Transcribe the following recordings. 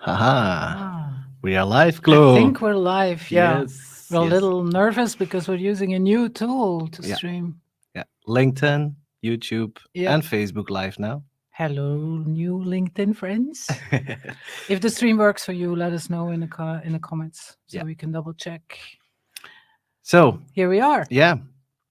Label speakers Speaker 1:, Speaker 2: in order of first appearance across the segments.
Speaker 1: Haha.
Speaker 2: Ah,
Speaker 1: We are live,
Speaker 2: I
Speaker 1: Clo.
Speaker 2: think we're live. Yeah.
Speaker 1: Yes,
Speaker 2: We're a
Speaker 1: yes.
Speaker 2: little nervous because we're using a new tool to
Speaker 1: Yeah,
Speaker 2: stream.
Speaker 1: yeah. LinkedIn, YouTube,
Speaker 2: Yeah.
Speaker 1: and Facebook Live now.
Speaker 2: Hello, new LinkedIn friends. If the stream works for you, let us know in the comments so
Speaker 1: Yeah.
Speaker 2: we can double check.
Speaker 1: So,
Speaker 2: Here we are.
Speaker 1: yeah,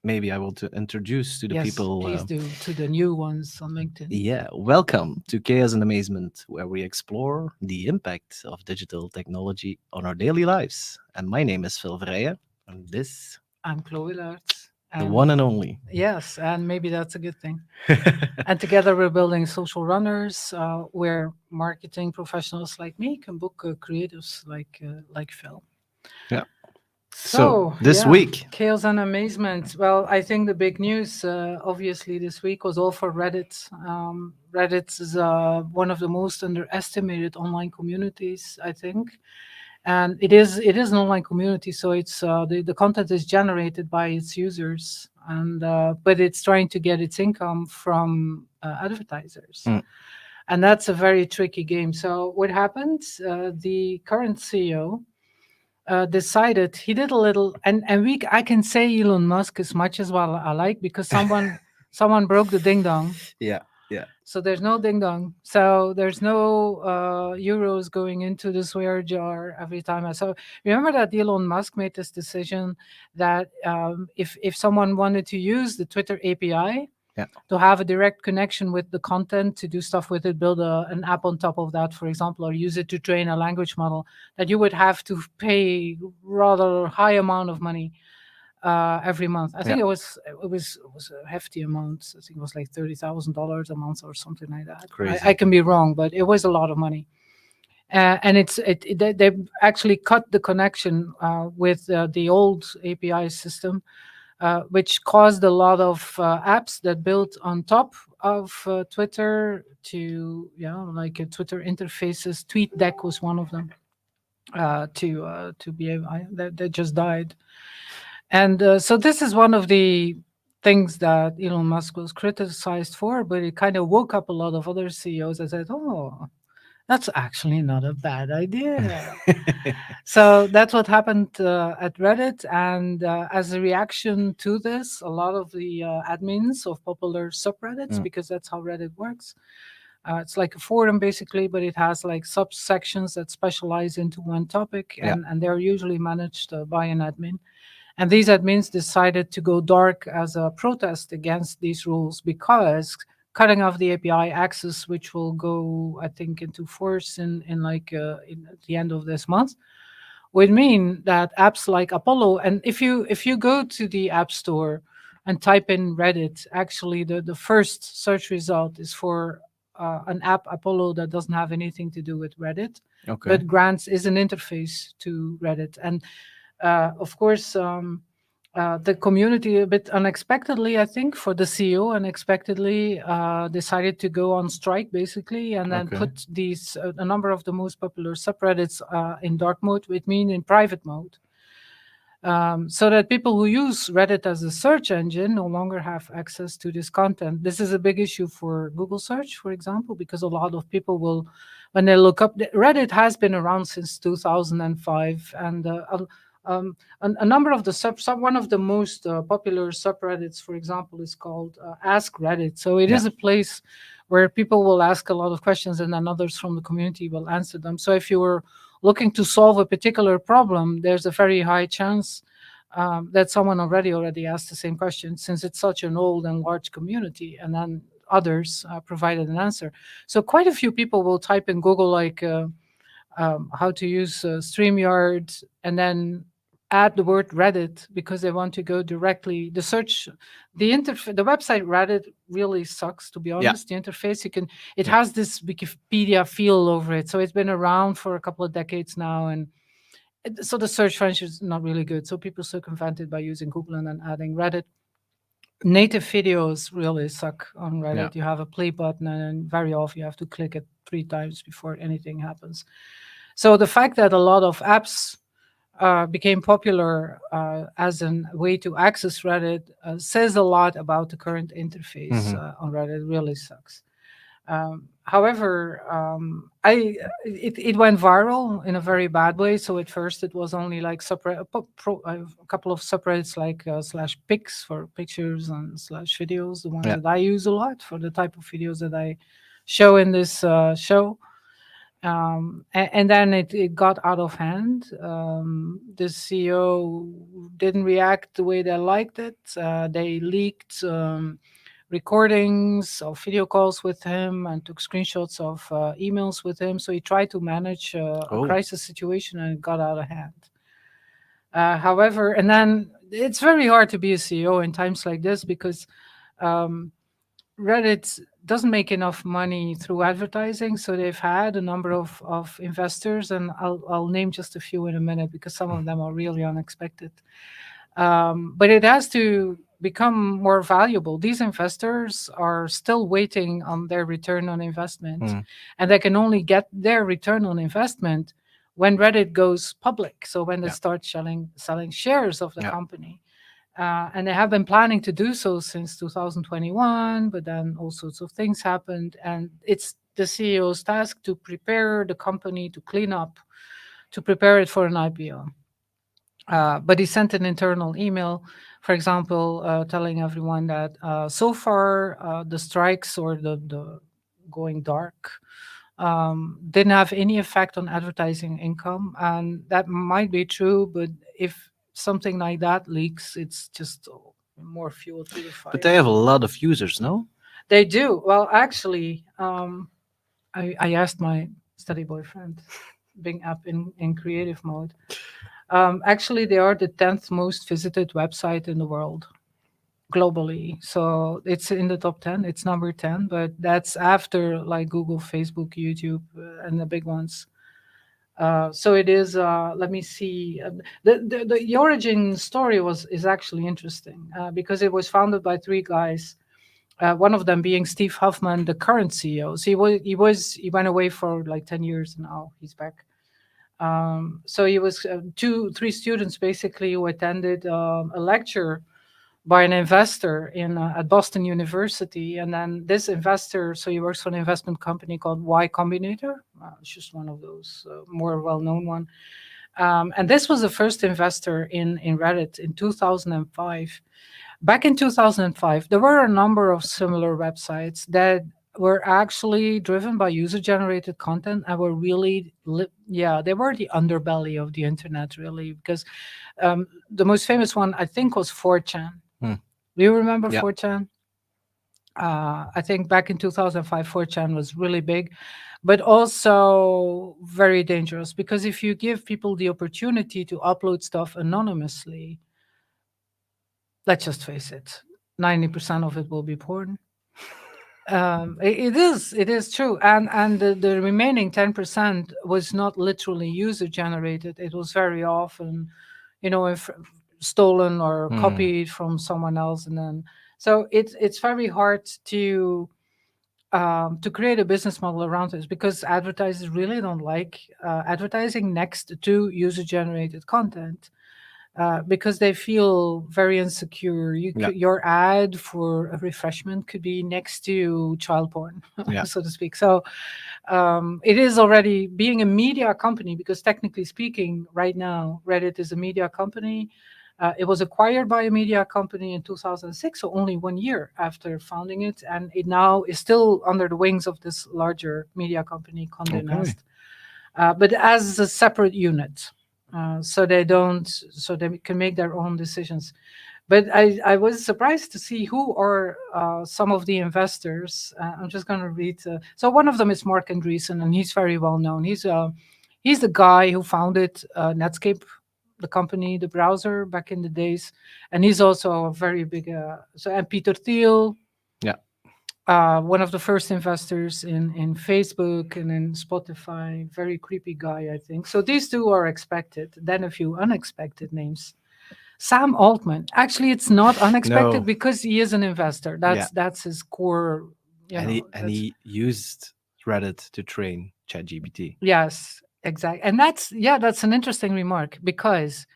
Speaker 1: maybe I will to introduce to the
Speaker 2: Yes,
Speaker 1: people.
Speaker 2: please do to the new ones on LinkedIn.
Speaker 1: Yeah, welcome to Chaos and Amazement, where we explore the impact of digital technology on our daily lives. And my name is Verheyen, and this,
Speaker 2: I'm Clo Willaerts.
Speaker 1: the
Speaker 2: And
Speaker 1: one and only.
Speaker 2: yes, and maybe that's a good thing. And together we're building social runners where marketing professionals like me can book creatives like Phil.
Speaker 1: Yeah. So,
Speaker 2: So
Speaker 1: this
Speaker 2: yeah,
Speaker 1: week,
Speaker 2: chaos and amazement. Well, I think the big news, obviously, this week was all for Reddit. Reddit is one of the most underestimated online communities, I think, and it is an online community. So it's the content is generated by its users, and but it's trying to get its income from advertisers.
Speaker 1: mm,
Speaker 2: And that's a very tricky game. So what happened? The current CEO decided he did a little, and I can say Elon Musk as much as well I like because someone broke the ding dong.
Speaker 1: yeah, yeah,
Speaker 2: So there's no ding dong. So there's no euros going into the swear jar every time. So remember that Elon Musk made this decision that if someone wanted to use the Twitter API,
Speaker 1: yeah,
Speaker 2: to have a direct connection with the content, to do stuff with it, build an app on top of that, for example, or use it to train a language model, that you would have to pay rather high amount of money every month. I
Speaker 1: yeah.
Speaker 2: think it was a hefty amount. I think it was like $30,000 a month or something like that. I
Speaker 1: Crazy.
Speaker 2: can be wrong, but it was a lot of money. And they actually cut the connection with the old API system, which caused a lot of apps that built on top of Twitter to, like Twitter interfaces. TweetDeck was one of them. To be able, that just died, and so this is one of the things that Elon Musk was criticized for, but it kind of woke up a lot of other CEOs that said, "Oh, that's actually not a bad idea." So that's what happened at Reddit. And as a reaction to this, a lot of the admins of popular subreddits,
Speaker 1: Mm,
Speaker 2: because that's how Reddit works, it's like a forum basically, but it has like subsections that specialize into one topic,
Speaker 1: yeah,
Speaker 2: and they're usually managed by an admin. And these admins decided to go dark as a protest against these rules because cutting off the API access, which will go, I think, into force in at the end of this month, would mean that apps like Apollo, and if you go to the App Store and type in Reddit, actually the first search result is for an app Apollo that doesn't have anything to do with Reddit,
Speaker 1: okay.
Speaker 2: but grants is an interface to Reddit. And of course, the community a bit unexpectedly, I think, for the CEO, unexpectedly decided to go on strike basically, and then
Speaker 1: Okay.
Speaker 2: put these a number of the most popular subreddits in dark mode, which mean in private mode, so that people who use Reddit as a search engine no longer have access to this content. This is a big issue for Google search, for example, because a lot of people will, when they look up, Reddit has been around since 2005, and a number of the one of the most popular subreddits, for example, is called Ask Reddit. So it
Speaker 1: Yeah.
Speaker 2: is a place where people will ask a lot of questions, and then others from the community will answer them. So if you were looking to solve a particular problem, there's a very high chance that someone already asked the same question, since it's such an old and large community, and then others provided an answer. So quite a few people will type in Google like how to use StreamYard, and then add the word Reddit because they want to go directly. The search, the website Reddit really sucks, to be
Speaker 1: Yeah.
Speaker 2: honest. The interface, it
Speaker 1: Yeah.
Speaker 2: has this Wikipedia feel over it, so it's been around for a couple of decades now, and so the search function is not really good. So people circumvent it by using Google and then adding Reddit. Native videos really suck on
Speaker 1: Yeah.
Speaker 2: Reddit. You have a play button, and very often you have to click it 3 times before anything happens. So the fact that a lot of apps became popular as a way to access Reddit says a lot about the current interface
Speaker 1: Hmm.
Speaker 2: on Reddit. It really sucks. However, it went viral in a very bad way. So at first it was only like a couple of subreddits like slash pics for pictures and slash videos, the ones
Speaker 1: Yeah.
Speaker 2: that I use a lot for the type of videos that I show in this show. And then it got out of hand. The CEO didn't react the way they liked it. They leaked recordings of video calls with him and took screenshots of emails with him. So he tried to manage a
Speaker 1: Oh.
Speaker 2: crisis situation, and it got out of hand. However, and then it's very hard to be a CEO in times like this because um, Reddit doesn't make enough money through advertising. So they've had a number of investors, and I'll name just a few in a minute because some of them are really unexpected. But it has to become more valuable. These investors are still waiting on their return on investment,
Speaker 1: Mm.
Speaker 2: and they can only get their return on investment when Reddit goes public. So when they
Speaker 1: Yeah.
Speaker 2: start selling shares of the
Speaker 1: Yeah.
Speaker 2: company. And they have been planning to do so since 2021, but then all sorts of things happened. And it's the CEO's task to prepare the company to clean up, to prepare it for an IPO. But he sent an internal email, for example, telling everyone that so far the strikes or the going dark didn't have any effect on advertising income. And that might be true, but if something like that leaks, it's just more fuel to the
Speaker 1: But they
Speaker 2: fire.
Speaker 1: have a lot of users, no?
Speaker 2: They do. Well, actually, I asked my study boyfriend, being up in creative mode. Actually, they are the 10th most visited website in the world globally. So it's in the top 10. It's number 10, but that's after like Google, Facebook, YouTube, and the big ones. So it is. Let me see. The origin story is actually interesting because it was founded by three guys. One of them being Steve Huffman, the current CEO. So he went away for like 10 years, and now he's back. So he was three students basically who attended a lecture by an investor in at Boston University, and then this investor, so he works for an investment company called Y Combinator. It's just one of those more well-known one. And this was the first investor in Reddit in 2005. Back in 2005, there were a number of similar websites that were actually driven by user-generated content and were really, yeah, they were the underbelly of the internet, really, because the most famous one, I think, was 4chan.
Speaker 1: Hmm.
Speaker 2: Do you remember
Speaker 1: Yeah.
Speaker 2: 4chan? I think back in 2005, 4chan was really big, but also very dangerous because if you give people the opportunity to upload stuff anonymously, let's just face it, 90% of it will be porn. It is true, and the remaining 10% was not literally user generated. It was very often, if stolen or
Speaker 1: Hmm.
Speaker 2: copied from someone else, and then so it's very hard to create a business model around this because advertisers really don't like advertising next to user generated content. Because they feel very insecure.
Speaker 1: Yeah.
Speaker 2: Your ad for a refreshment could be next to child porn,
Speaker 1: Yeah.
Speaker 2: so to speak. So it is already being a media company because technically speaking, right now Reddit is a media company. It was acquired by a media company in 2006, so only 1 year after founding it, and it now is still under the wings of this larger media company, Condé
Speaker 1: Okay.
Speaker 2: Nast, but as a separate unit. So they can make their own decisions. But I was surprised to see who are some of the investors. I'm just going to read. So one of them is Mark Andreessen, and he's very well known. He's the guy who founded Netscape, the company, the browser back in the days, and he's also a very big. And Peter Thiel,
Speaker 1: Yeah.
Speaker 2: one of the first investors in Facebook and in Spotify. Very creepy guy, I think. So these two are expected. Then a few unexpected names. Sam Altman. Actually, it's not unexpected
Speaker 1: No.
Speaker 2: because he is an investor.
Speaker 1: Yeah.
Speaker 2: That's his core.
Speaker 1: And he used Reddit to train ChatGPT.
Speaker 2: Yes, exactly. And that's an interesting remark because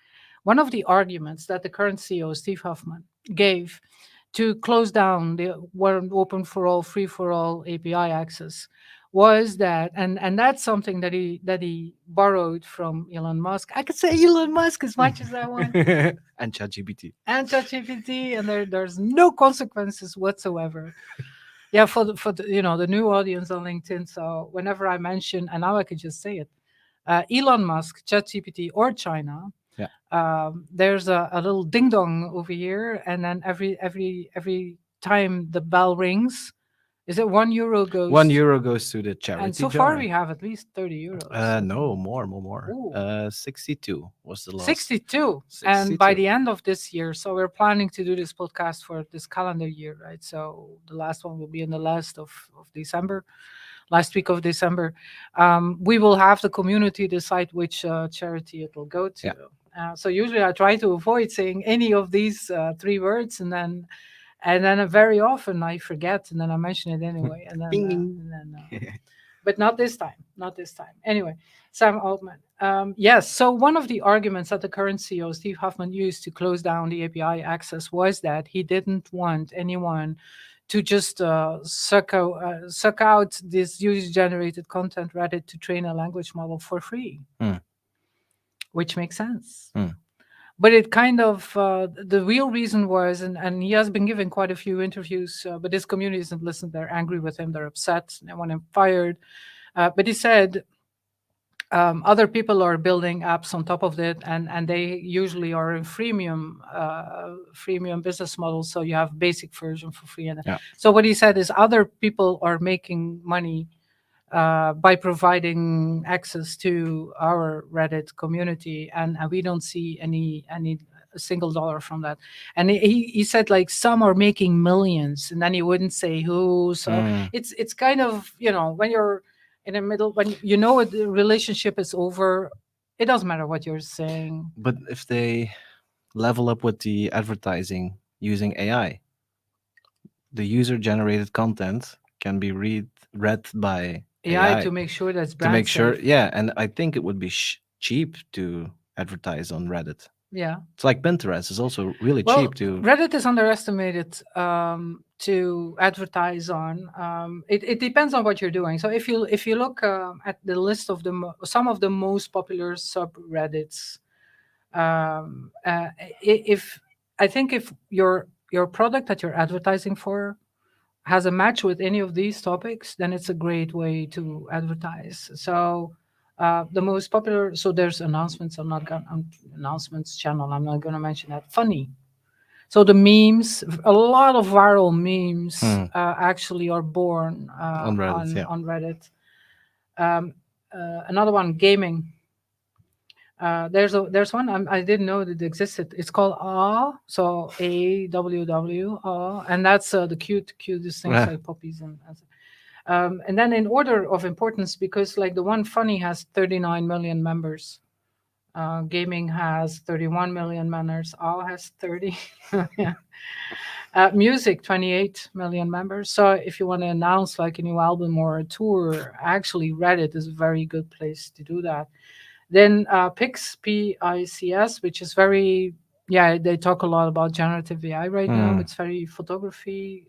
Speaker 2: one of the arguments that the current CEO Steve Huffman gave to close down the one open for all, free for all API access was that, and that's something that he borrowed from Elon Musk. I could say Elon Musk as much as I want,
Speaker 1: And ChatGPT.
Speaker 2: and ChatGPT, and there's no consequences whatsoever. Yeah, for the, the new audience on LinkedIn. So whenever I mention, and now I could just say it, Elon Musk, ChatGPT, or China,
Speaker 1: Yeah.
Speaker 2: there's a little ding dong over here, and then every time the bell rings, is it €1 goes?
Speaker 1: €1 goes to the
Speaker 2: And
Speaker 1: charity
Speaker 2: so far
Speaker 1: jar.
Speaker 2: we have at least €30. I
Speaker 1: No,
Speaker 2: think.
Speaker 1: more.
Speaker 2: Ooh.
Speaker 1: 62 was the last.
Speaker 2: 62. And by
Speaker 1: 62.
Speaker 2: the end of this year, so we're planning to do this podcast for this calendar year, right? So the last one will be in the last of December, last week of December. We will have the community decide which charity it will go to.
Speaker 1: Yeah.
Speaker 2: So usually I try to avoid saying any of these three words, and then very often I forget, and then I mention it anyway, and then,
Speaker 1: Bing, bing.
Speaker 2: but not this time, not this time. Anyway, Sam Altman. Yes, so one of the arguments that the current CEO, Steve Huffman, used to close down the API access was that he didn't want anyone to just suck out this user-generated content Reddit to train a language model for free, which makes sense. But it kind of, the real reason was, and he has been giving quite a few interviews, but his community isn't listening. They're angry with him. They're upset. They want him fired. But he said other people are building apps on top of it, and they usually are in freemium business models. So you have basic version for free. And so what he said is other people are making money by providing access to our Reddit community, and we don't see any a single dollar from that. And he said like some are making millions, and then he wouldn't say who. So it's kind of, when you're in the middle, when the relationship is over, it doesn't matter what you're saying.
Speaker 1: But if they level up with the advertising using AI, the user-generated content can be read by AI
Speaker 2: to make sure that's
Speaker 1: to make sure.
Speaker 2: safe.
Speaker 1: Yeah, and I think it would be cheap to advertise on Reddit.
Speaker 2: Yeah,
Speaker 1: it's like Pinterest is also really
Speaker 2: well,
Speaker 1: cheap to.
Speaker 2: Reddit is underestimated to advertise on. It depends on what you're doing. So if you look at the list of some of the most popular subreddits, if I think if your product that you're advertising for has a match with any of these topics, then it's a great way to advertise. So the most popular, so there's announcements. I'm not going announcements channel. I'm not going to mention that. Funny. So the memes, a lot of viral memes actually are born
Speaker 1: On Reddit,
Speaker 2: on Reddit. Another one, gaming. There's one I didn't know that it existed. It's called Aw, so AWW, Aw, and that's the cutest things like puppies and then in order of importance, because like the one funny has 39 million members, gaming has 31 million members, Aw has 30 million. Music 28 million members. So if you want to announce like a new album or a tour, actually Reddit is a very good place to do that. Then PICS, PICS, which is very, they talk a lot about generative AI right now. It's very photography,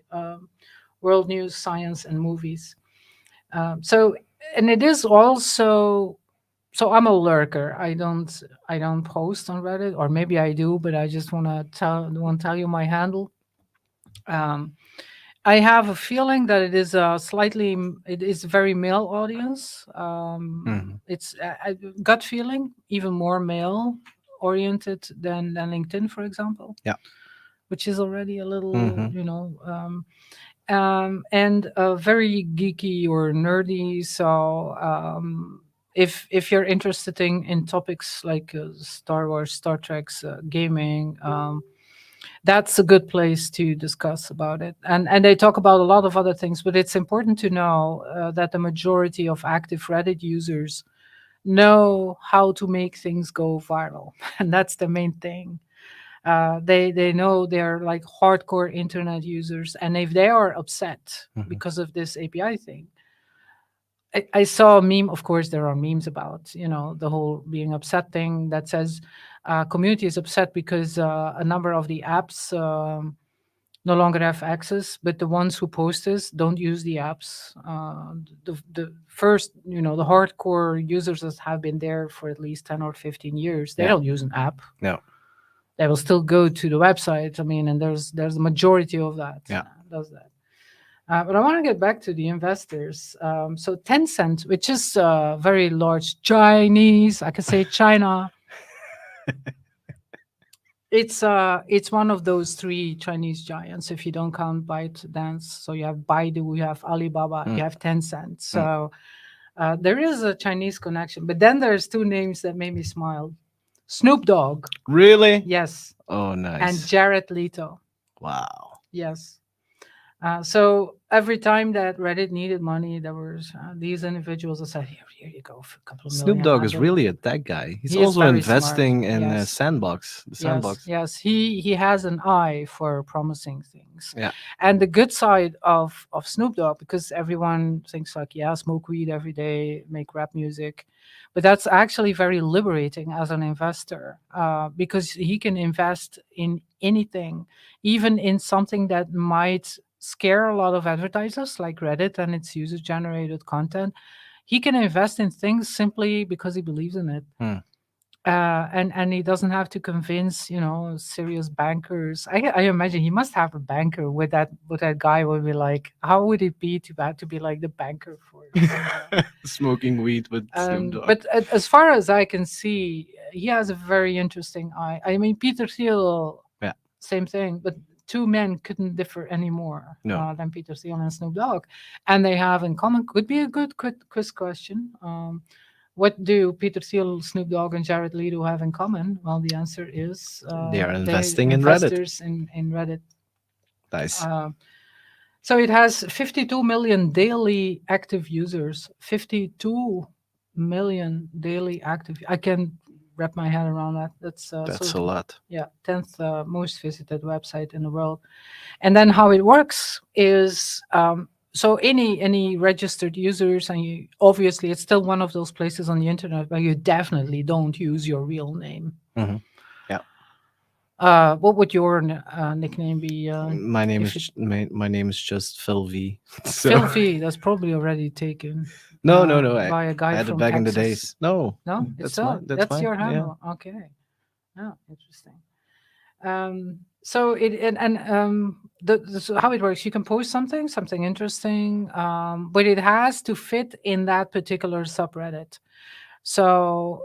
Speaker 2: world news, science, and movies. So, and it is also, so I'm a lurker. I don't post on Reddit, or maybe I do, but I just want to tell you my handle. I have a feeling that it is it is a very male audience. It's a gut feeling, even more male oriented than LinkedIn, for example.
Speaker 1: Yeah,
Speaker 2: which is already a little, and very geeky or nerdy. So if you're interested in topics like Star Wars, Star Trek's gaming. That's a good place to discuss about it. And they talk about a lot of other things, but it's important to know that the majority of active Reddit users know how to make things go viral. And that's the main thing. They know they're like hardcore internet users. And if they are upset because of this API thing, I saw a meme. Of course, there are memes about, the whole being upset thing that says community is upset because a number of the apps no longer have access, but the ones who post this don't use the apps. The first, the hardcore users that have been there for at least 10 or 15 years, they
Speaker 1: Yeah.
Speaker 2: don't use an app.
Speaker 1: No.
Speaker 2: They will still go to the website. I mean, and there's a majority of that
Speaker 1: Yeah.
Speaker 2: does that. But I want to get back to the investors. So Tencent, which is very large Chinese, I can say China. It's one of those three Chinese giants if you don't count ByteDance. So you have Baidu, you have Alibaba, you have Tencent. So there is a Chinese connection. But then there's two names that made me smile: Snoop Dogg,
Speaker 1: Really?
Speaker 2: yes,
Speaker 1: Oh,
Speaker 2: and
Speaker 1: nice.
Speaker 2: Jared Leto,
Speaker 1: Wow.
Speaker 2: yes. So every time that Reddit needed money, there was these individuals that said, "Here you go for a couple of
Speaker 1: Snoop
Speaker 2: million.
Speaker 1: Dogg
Speaker 2: I'll
Speaker 1: is
Speaker 2: give it."
Speaker 1: really a tech guy. He's
Speaker 2: He is
Speaker 1: also
Speaker 2: very smart.
Speaker 1: investing in
Speaker 2: Yes.
Speaker 1: Sandbox. The
Speaker 2: Yes,
Speaker 1: Sandbox.
Speaker 2: yes, he has an eye for promising things,
Speaker 1: Yeah.
Speaker 2: and the good side of Snoop Dogg, because everyone thinks like, yeah, smoke weed every day, make rap music, but that's actually very liberating as an investor, because he can invest in anything, even in something that might scare a lot of advertisers like Reddit and its user generated content. He can invest in things simply because he believes in it,
Speaker 1: Hmm.
Speaker 2: and he doesn't have to convince serious bankers. I imagine he must have a banker with that guy would be like, how would it be to be like the banker for
Speaker 1: Smoking weed with Snoop Dogg.
Speaker 2: but as far as I can see, he has a very interesting eye. I mean, Peter Thiel,
Speaker 1: Yeah.
Speaker 2: same thing, but two men couldn't differ any more
Speaker 1: No.
Speaker 2: than Peter Thiel and Snoop Dogg, and they have in common. Could be a good quiz question. What do Peter Thiel, Snoop Dogg, and Jared Leto have in common? Well, the answer is
Speaker 1: They are
Speaker 2: they're
Speaker 1: investing in Reddit.
Speaker 2: investors in Reddit.
Speaker 1: Nice.
Speaker 2: So it has 52 million daily active users. 52 million daily active. I can wrap my head around that. That's
Speaker 1: That's a lot.
Speaker 2: yeah, 10th most visited website in the world. And then how it works is, so any registered users, and you obviously it's still one of those places on the internet where you definitely don't use your real name.
Speaker 1: Hmm. Yeah.
Speaker 2: What would your nickname be?
Speaker 1: My name
Speaker 2: if
Speaker 1: is my name is just Phil V. So
Speaker 2: Phil V, that's probably already taken
Speaker 1: no.
Speaker 2: by a
Speaker 1: I
Speaker 2: guy
Speaker 1: had it
Speaker 2: from
Speaker 1: back in the
Speaker 2: Texas.
Speaker 1: days. No,
Speaker 2: No, it's
Speaker 1: that's mine. That's
Speaker 2: that's
Speaker 1: mine.
Speaker 2: your
Speaker 1: Yeah.
Speaker 2: handle. Okay. Oh, interesting. So it and so how it works, you can post something interesting, but it has to fit in that particular subreddit. So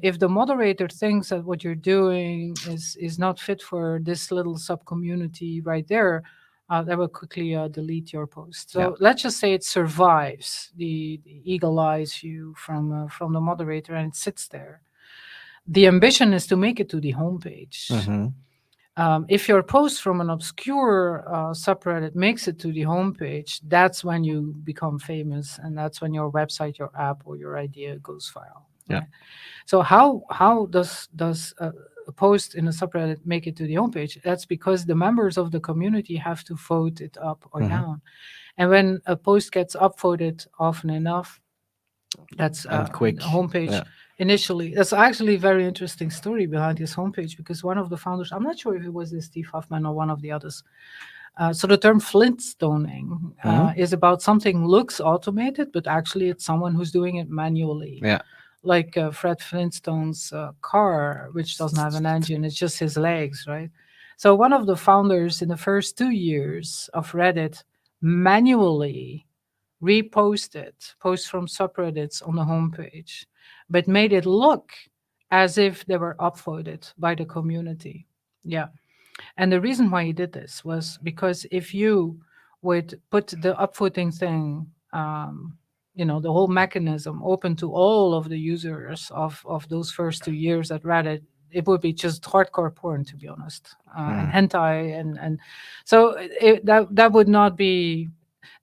Speaker 2: if the moderator thinks that what you're doing is not fit for this little sub community right there, they will quickly delete your post. So
Speaker 1: Yeah.
Speaker 2: let's just say it survives the eagle eyes view from the moderator and it sits there. The ambition is to make it to the homepage.
Speaker 1: Hmm.
Speaker 2: If your post from an obscure subreddit makes it to the homepage, that's when you become famous, and that's when your website, your app, or your idea goes viral.
Speaker 1: Yeah.
Speaker 2: Right? So how does a post in a subreddit make it to the homepage? That's because the members of the community have to vote it up or
Speaker 1: Hmm.
Speaker 2: down, and when a post gets upvoted often enough, that's
Speaker 1: And quick.
Speaker 2: homepage.
Speaker 1: Yeah.
Speaker 2: Initially, that's actually a very interesting story behind his homepage, because one of the founders, I'm not sure if it was this Steve Huffman or one of the others. So the term flintstoning is about something looks automated, but actually it's someone who's doing it manually.
Speaker 1: Yeah.
Speaker 2: Like Fred Flintstone's car, which doesn't have an engine, it's just his legs, right? So one of the founders in the first 2 years of Reddit manually reposted posts from subreddits on the homepage, but made it look as if they were upvoted by the community. Yeah. And the reason why he did this was because if you would put the upvoting thing, the whole mechanism open to all of the users of those first 2 years at Reddit, it would be just hardcore porn, to be honest, and hentai, and so that would not be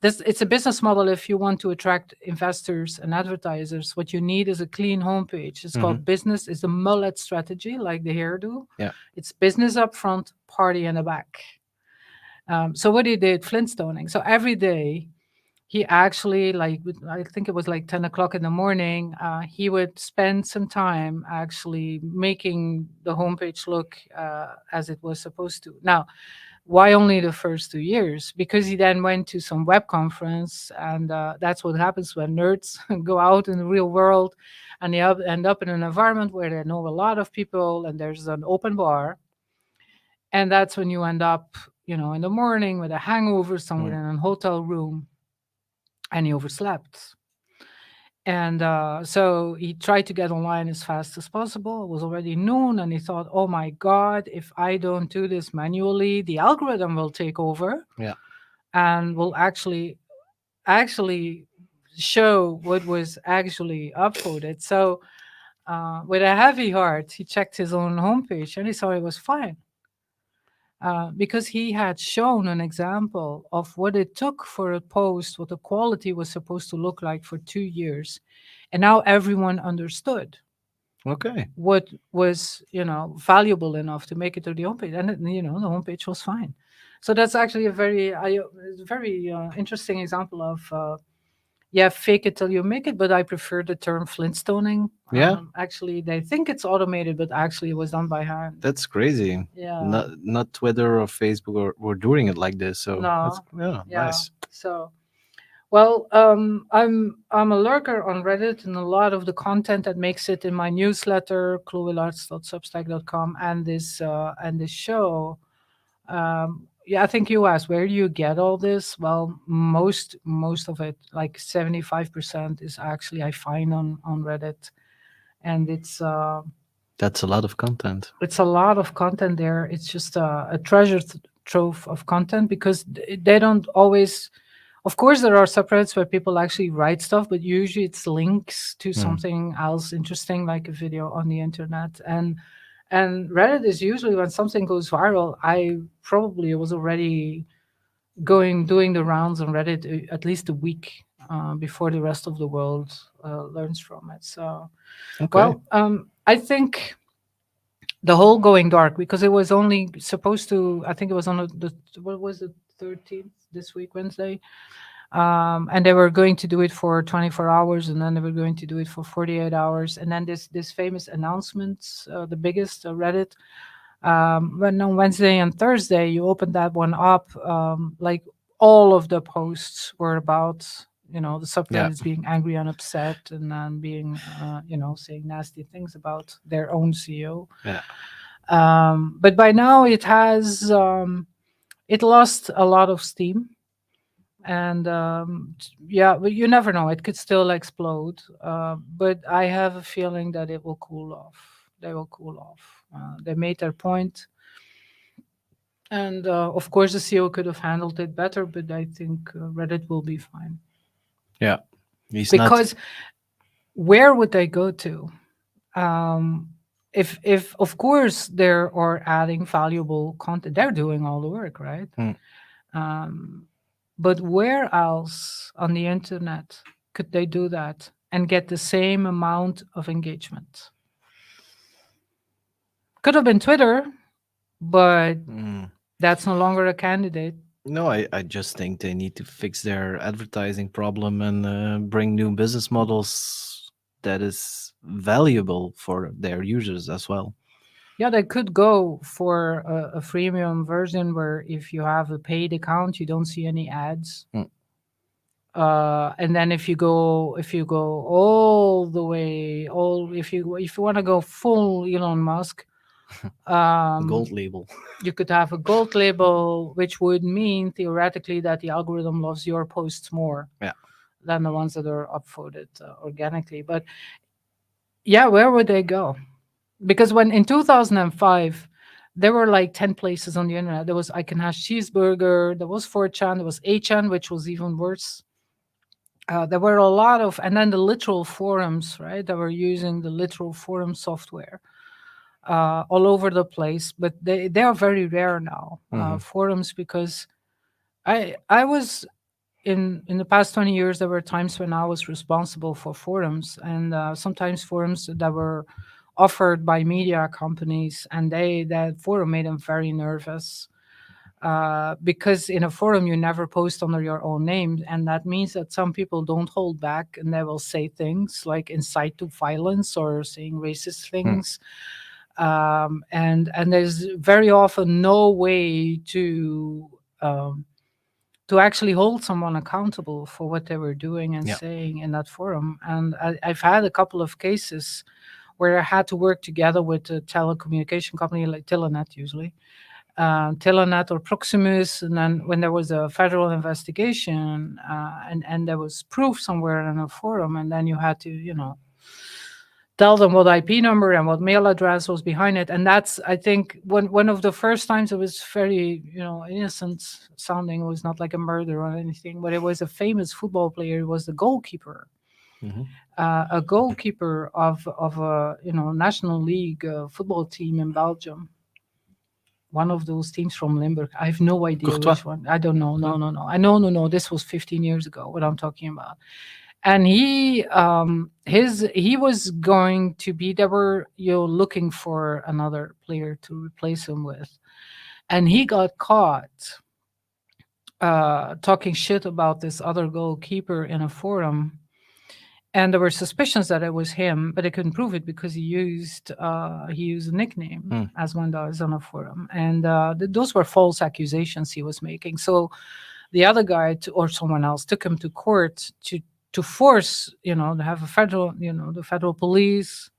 Speaker 2: this. It's a business model. If you want to attract investors and advertisers, what you need is a clean homepage. It's called business. It's a mullet strategy, like the hairdo.
Speaker 1: Yeah.
Speaker 2: It's business up front, party in the back. So what he did, Flintstoning. So every day he actually, like, I think it was like 10 o'clock in the morning, he would spend some time actually making the homepage look as it was supposed to. Now, Why only the first 2 years? Because he then went to some web conference, and that's what happens when nerds go out in the real world, and they end up in an environment where they know a lot of people, and there's an open bar, and that's when you end up, in the morning with a hangover somewhere
Speaker 1: Mm.
Speaker 2: in a hotel room, and he overslept. And so he tried to get online as fast as possible. It was already noon, and he thought, "Oh my God, if I don't do this manually, the algorithm will take over
Speaker 1: Yeah.
Speaker 2: and will actually show what was actually uploaded." So, with a heavy heart, he checked his own homepage, and he saw it was fine. Because he had shown an example of what it took for a post, what the quality was supposed to look like for 2 years. And now everyone understood
Speaker 1: Okay.
Speaker 2: what was, valuable enough to make it to the homepage. And, the homepage was fine. So that's actually a very interesting example of, yeah, fake it till you make it. But I prefer the term Flintstoning.
Speaker 1: Yeah.
Speaker 2: Actually, they think it's automated, but actually it was done by hand.
Speaker 1: That's crazy.
Speaker 2: Yeah.
Speaker 1: Not Twitter or Facebook were doing it like this. So that's,
Speaker 2: No.
Speaker 1: yeah,
Speaker 2: Yeah.
Speaker 1: nice.
Speaker 2: So, well, I'm a lurker on Reddit, and a lot of the content that makes it in my newsletter, clowillaerts.substack.com, and this show. Yeah, I think you asked, where do you get all this? Well, most of it, like 75%, is actually I find on Reddit, and
Speaker 1: That's a lot of content.
Speaker 2: it's a lot of content there. It's just a treasure trove of content, because they don't always. Of course, there are subreddits where people actually write stuff, but usually it's links to
Speaker 1: Mm.
Speaker 2: something else interesting, like a video on the internet. And Reddit is usually, when something goes viral, I probably was already doing the rounds on Reddit at least a week before the rest of the world learns from it. So,
Speaker 1: Okay.
Speaker 2: well, I think the whole going dark, because it was only supposed to. I think it was on what was it, 13th, this week, Wednesday. And they were going to do it for 24 hours, and then they were going to do it for 48 hours, and then this famous announcement, the biggest, Reddit, when on Wednesday and Thursday you opened that one up, like all of the posts were about, the
Speaker 1: Yeah.
Speaker 2: subreddits being angry and upset, and then being saying nasty things about their own CEO.
Speaker 1: Yeah.
Speaker 2: But by now it lost a lot of steam, and yeah, but you never know, it could still explode, but I have a feeling that it will cool off. They will cool off. They made their point, and of course the CEO could have handled it better, but I think Reddit will be fine,
Speaker 1: Yeah. He's not.
Speaker 2: because where would they go to? um if of course they are adding valuable content, they're doing all the work, right?
Speaker 1: Mm.
Speaker 2: um But where else on the internet could they do that and get the same amount of engagement? Could have been Twitter, but
Speaker 1: Mm.
Speaker 2: that's no longer a candidate.
Speaker 1: No, I just think they need to fix their advertising problem and bring new business models that is valuable for their users as well.
Speaker 2: Yeah, they could go for a freemium version where if you have a paid account, you don't see any ads.
Speaker 1: Mm.
Speaker 2: And then if you go all the way, if you want to go full Elon Musk,
Speaker 1: Gold label.
Speaker 2: you could have a gold label, which would mean theoretically that the algorithm loves your posts more
Speaker 1: Yeah.
Speaker 2: than the ones that are upvoted organically. But yeah, where would they go? Because when in 2005, there were like 10 places on the internet. There was I Can Hash Cheeseburger, there was 4chan, there was 8chan, which was even worse. There were a lot of, and then the literal forums, right? That were using the literal forum software all over the place. But they are very rare now,
Speaker 1: Mhm.
Speaker 2: forums, because I was in the past 20 years, there were times when I was responsible for forums, and sometimes forums that were offered by media companies, and that forum made them very nervous, because in a forum you never post under your own name, and that means that some people don't hold back, and they will say things like incite to violence or saying racist
Speaker 1: Mm.
Speaker 2: things. and there's very often no way um, to actually hold someone accountable for what they were doing and
Speaker 1: Yeah.
Speaker 2: saying in that forum. And I've had a couple of cases where I had to work together with a telecommunication company like Telenet, usually Telenet or Proximus, and then when there was a federal investigation and there was proof somewhere in a forum, and then you had to, tell them what IP number and what mail address was behind it. And that's, I think, one of the first times it was very, innocent sounding. It was not like a murder or anything, but it was a famous football player. It was the goalkeeper,
Speaker 1: Hmm.
Speaker 2: a goalkeeper of a national league football team in Belgium. One of those teams from Limburg. I have no idea
Speaker 1: Courtois.
Speaker 2: which one. I don't know. No,
Speaker 1: No.
Speaker 2: no, no. I know, no, no. This was 15 years ago. What I'm talking about. And he was going to be. They were looking for another player to replace him with, and he got caught talking shit about this other goalkeeper in a forum. And there were suspicions that it was him, but they couldn't prove it because he used a nickname,
Speaker 1: Hmm.
Speaker 2: as one does on a forum, and those were false accusations he was making. So the other guy or someone else took him to court to force to have the federal police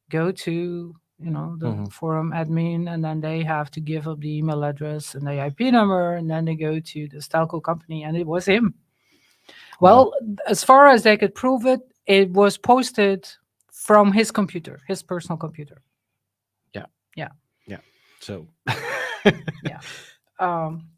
Speaker 2: go to the
Speaker 1: Hmm.
Speaker 2: forum admin, and then they have to give up the email address and the IP number, and then they go to the telco company, and it was him.
Speaker 1: Wow.
Speaker 2: Well, as far as they could prove it, it was posted from his computer, his personal computer.
Speaker 1: Yeah.
Speaker 2: Yeah,
Speaker 1: Yeah. So.
Speaker 2: yeah.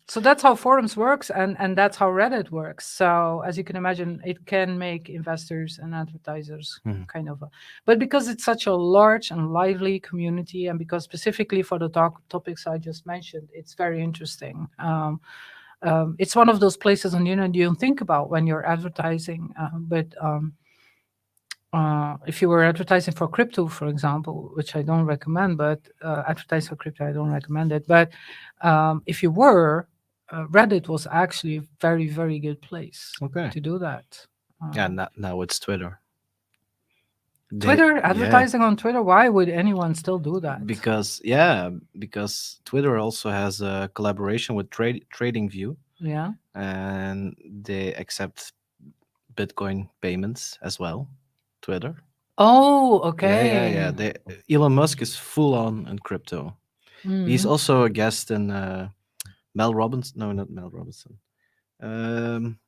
Speaker 2: So that's how forums works, and that's how Reddit works. So as you can imagine, it can make investors and advertisers
Speaker 1: Mhm.
Speaker 2: kind of, but because it's such a large and lively community, and because specifically for the topics I just mentioned, it's very interesting. It's one of those places on the internet you don't think about when you're advertising, but if you were advertising for crypto, for example, which I don't recommend, but advertise for crypto, I don't recommend it. But if you were, Reddit was actually a very, very good place
Speaker 1: Okay.
Speaker 2: to do that.
Speaker 1: Yeah. Now it's Twitter.
Speaker 2: Twitter,
Speaker 1: Yeah.
Speaker 2: advertising on Twitter, why would anyone still do that?
Speaker 1: Because Twitter also has a collaboration with Trading View,
Speaker 2: Yeah.
Speaker 1: and they accept Bitcoin payments as well. Twitter.
Speaker 2: Oh,
Speaker 1: Yeah.
Speaker 2: okay.
Speaker 1: Elon Musk is full on in crypto. He's
Speaker 2: Mm,
Speaker 1: also a guest in Mel Robinson. No, not Mel Robinson.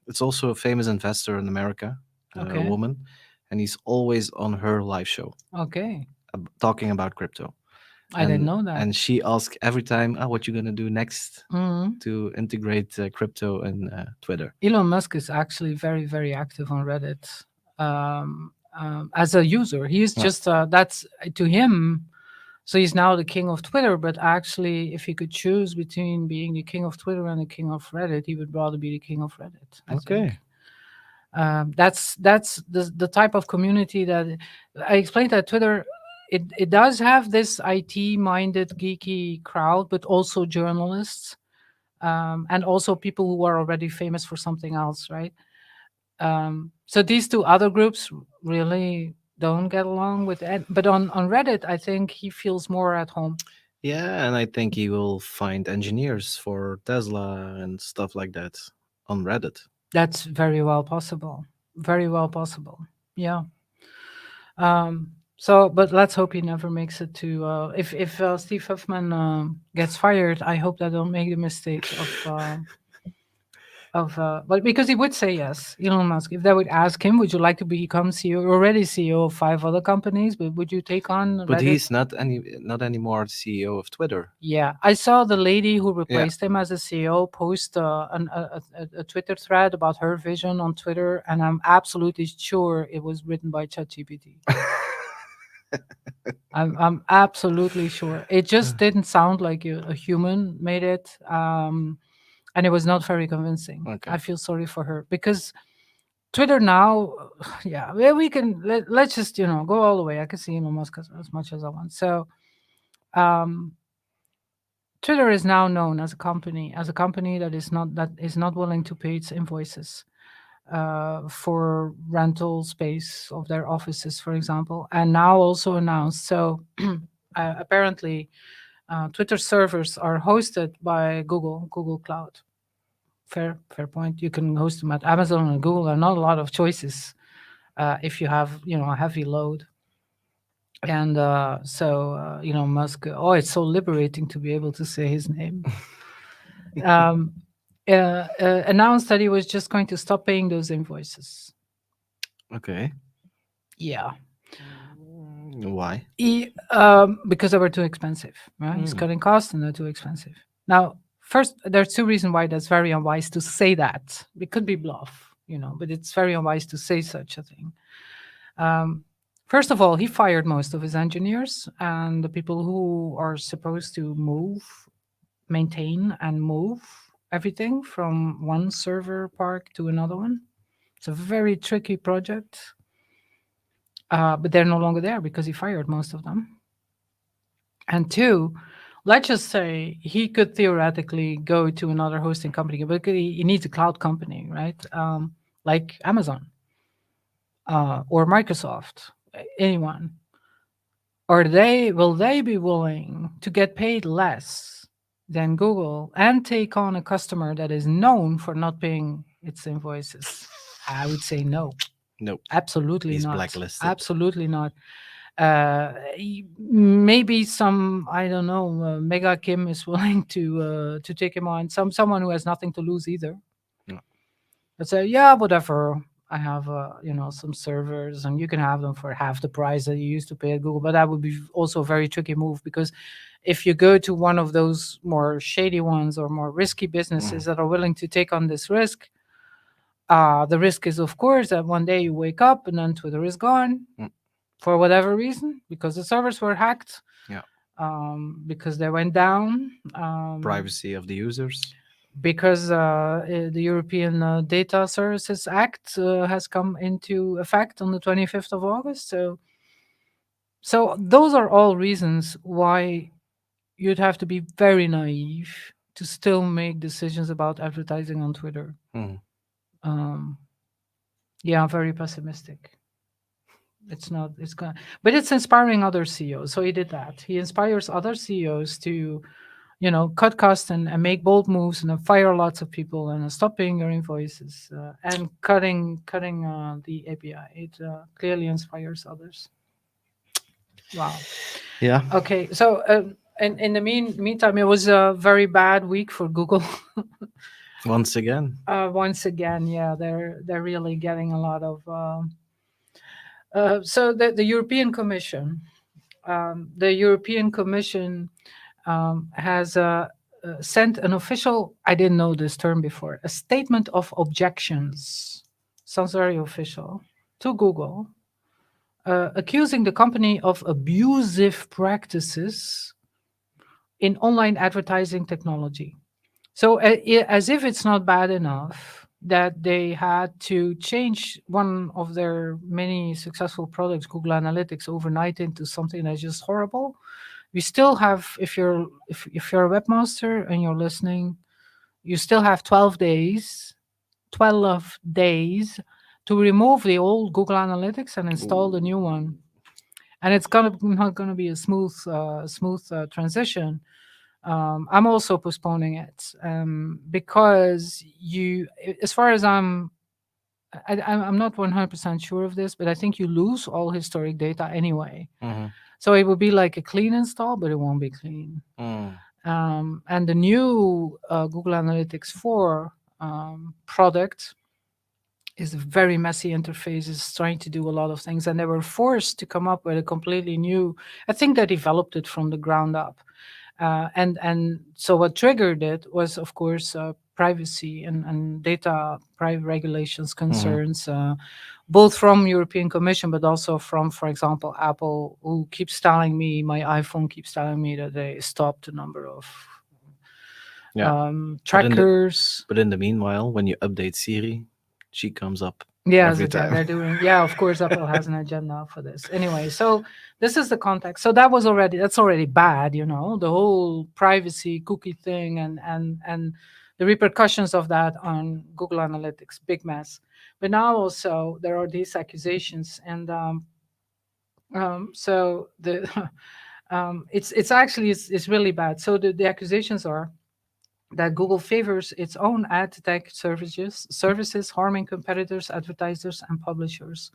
Speaker 1: It's also a famous investor in America, a
Speaker 2: okay.
Speaker 1: woman, and he's always on her live show
Speaker 2: Okay.
Speaker 1: talking about crypto.
Speaker 2: I didn't
Speaker 1: And
Speaker 2: know that.
Speaker 1: and she asks every time, "Oh, what you gonna do next
Speaker 2: Mm.
Speaker 1: to integrate crypto and Twitter?"
Speaker 2: Elon Musk is actually very, very active on Reddit as a user. He's
Speaker 1: Yeah.
Speaker 2: just that's to him. So he's now the king of Twitter. But actually, if he could choose between being the king of Twitter and the king of Reddit, he would rather be the king of Reddit, I think.
Speaker 1: Okay.
Speaker 2: That's the type of community that I explained that Twitter. It does have this IT minded geeky crowd, but also journalists, and also people who are already famous for something else, right? So these two other groups really don't get along with it. But on Reddit, I think he feels more at home.
Speaker 1: Yeah, and I think he will find engineers for Tesla and stuff like that on Reddit.
Speaker 2: That's very well possible. Very well possible. Yeah. So, but let's hope he never makes it to. If Steve Huffman gets fired, I hope they don't make the mistake but because he would say yes, Elon Musk. If they would ask him, would you like to become CEO? You're already CEO of 5 other companies, but would you take on
Speaker 1: But
Speaker 2: Reddit?
Speaker 1: he's not anymore CEO of Twitter.
Speaker 2: Yeah, I saw the lady who
Speaker 1: Yeah.
Speaker 2: replaced him as a CEO post a Twitter thread about her vision on Twitter, and I'm absolutely sure it was written by ChatGPT. I'm absolutely sure. It just didn't sound like a human made it, and it was not very convincing.
Speaker 1: Okay.
Speaker 2: I feel sorry for her because Twitter now, yeah, we can let's just go all the way. I can see Elon Musk as much as I want. So. Um, Twitter is now known as a company that is not willing to pay its invoices for rental space of their offices, for example, and now also announced. So Apparently, Twitter servers are hosted by Google Cloud. Fair point. You can host them at Amazon and Google. There are not a lot of choices if you have a heavy load. And Musk. Oh, it's so liberating to be able to say his name. um, Announced that he was just going to stop paying those invoices.
Speaker 1: Okay.
Speaker 2: Yeah.
Speaker 1: Why?
Speaker 2: Because they were too expensive. Right? He's cutting costs and they're too expensive. Now, first, there's two reasons why that's very unwise to say that. It could be bluff, but it's very unwise to say such a thing. First of all, he fired most of his engineers and the people who are supposed to maintain and move everything from one server park to another one. It's a very tricky project, but they're no longer there because he fired most of them. And two, let's just say he could theoretically go to another hosting company, but he needs a cloud company, right? Like Amazon or Microsoft, anyone. Will they be willing to get paid less than Google and take on a customer that is known for not paying its invoices? I would say no.
Speaker 1: Nope.
Speaker 2: Absolutely
Speaker 1: He's
Speaker 2: not.
Speaker 1: blacklisted.
Speaker 2: Absolutely not. Maybe some, I don't know, Mega Kim is willing to take him on. Someone who has nothing to lose either.
Speaker 1: No.
Speaker 2: But say, yeah, whatever. I have some servers, and you can have them for half the price that you used to pay at Google. But that would be also a very tricky move, because if you go to one of those more shady ones or more risky businesses that are willing to take on this risk, the risk is, of course, that one day you wake up and then Twitter is gone for whatever reason, because the servers were hacked,
Speaker 1: Yeah.
Speaker 2: because they went down.
Speaker 1: Privacy of the users.
Speaker 2: Because the European Data Services Act has come into effect on the 25th of August. So those are all reasons why you'd have to be very naive to still make decisions about advertising on Twitter. Yeah, I'm very pessimistic. It's not, it's gonna, but it's inspiring other CEOs. So he did that. He inspires other CEOs to, cut costs and make bold moves and then fire lots of people and stop paying your invoices and cutting the API. It clearly inspires others. Wow.
Speaker 1: Yeah.
Speaker 2: Okay. So in the meantime, it was a very bad week for Google.
Speaker 1: Once again.
Speaker 2: Once again, yeah, they're really getting a lot of. So the European Commission, has sent an official, I didn't know this term before, a statement of objections, sounds very official, to Google, accusing the company of abusive practices in online advertising technology. So as if it's not bad enough that they had to change one of their many successful products, Google Analytics, overnight into something that's just horrible. We still have, if you're a webmaster and you're listening, you still have 12 days to remove the old Google Analytics and install the new one. And it's not gonna be a smooth transition. I'm also postponing it because as far as I'm not 100% sure of this, but I think you lose all historic data anyway. So it would be like a clean install, but it won't be clean. And the new Google Analytics 4 product is a very messy interface. It's trying to do a lot of things, and they were forced to come up with a completely new. I think they developed it from the ground up, and so what triggered it was, of course, privacy and data private regulations concerns, both from European Commission, but also from, for example, Apple, who keeps telling me, my iPhone keeps telling me that they stopped a number of trackers.
Speaker 1: But in the meanwhile, when you update Siri, she comes up
Speaker 2: Yes,
Speaker 1: every
Speaker 2: again,
Speaker 1: time.
Speaker 2: they're doing. Yeah, of course, Apple has an agenda for this. Anyway, so this is the context. So that's already bad, the whole privacy cookie thing and the repercussions of that on Google Analytics, big mess. But now also there are these accusations, and so the It's actually it's really bad. So the accusations are that Google favors its own ad tech services, harming competitors, advertisers, and publishers.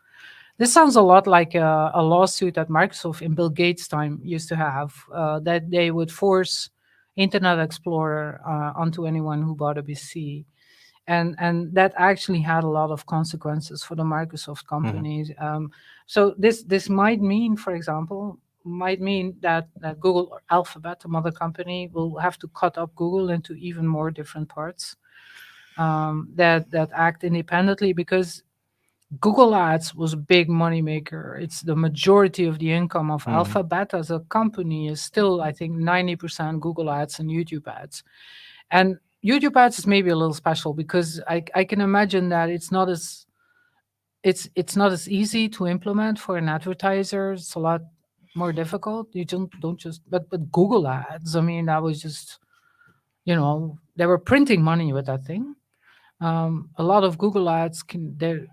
Speaker 2: This sounds a lot like a lawsuit that Microsoft in Bill Gates' time used to have, that they would force Internet Explorer onto anyone who bought a PC, and that actually had a lot of consequences for the Microsoft
Speaker 1: Hmm.
Speaker 2: companies. So this might mean, for example, might mean that Google or Alphabet, the mother company, will have to cut up Google into even more different parts that act independently, because Google Ads was a big moneymaker. It's the majority of the income of
Speaker 1: Hmm.
Speaker 2: Alphabet as a company is still, I think, 90% Google Ads and YouTube ads. And YouTube ads is maybe a little special because I can imagine that it's not as easy to implement for an advertiser. It's a lot more difficult. You don't just but Google Ads, I mean, that was just, they were printing money with that thing. A lot of Google ads can they're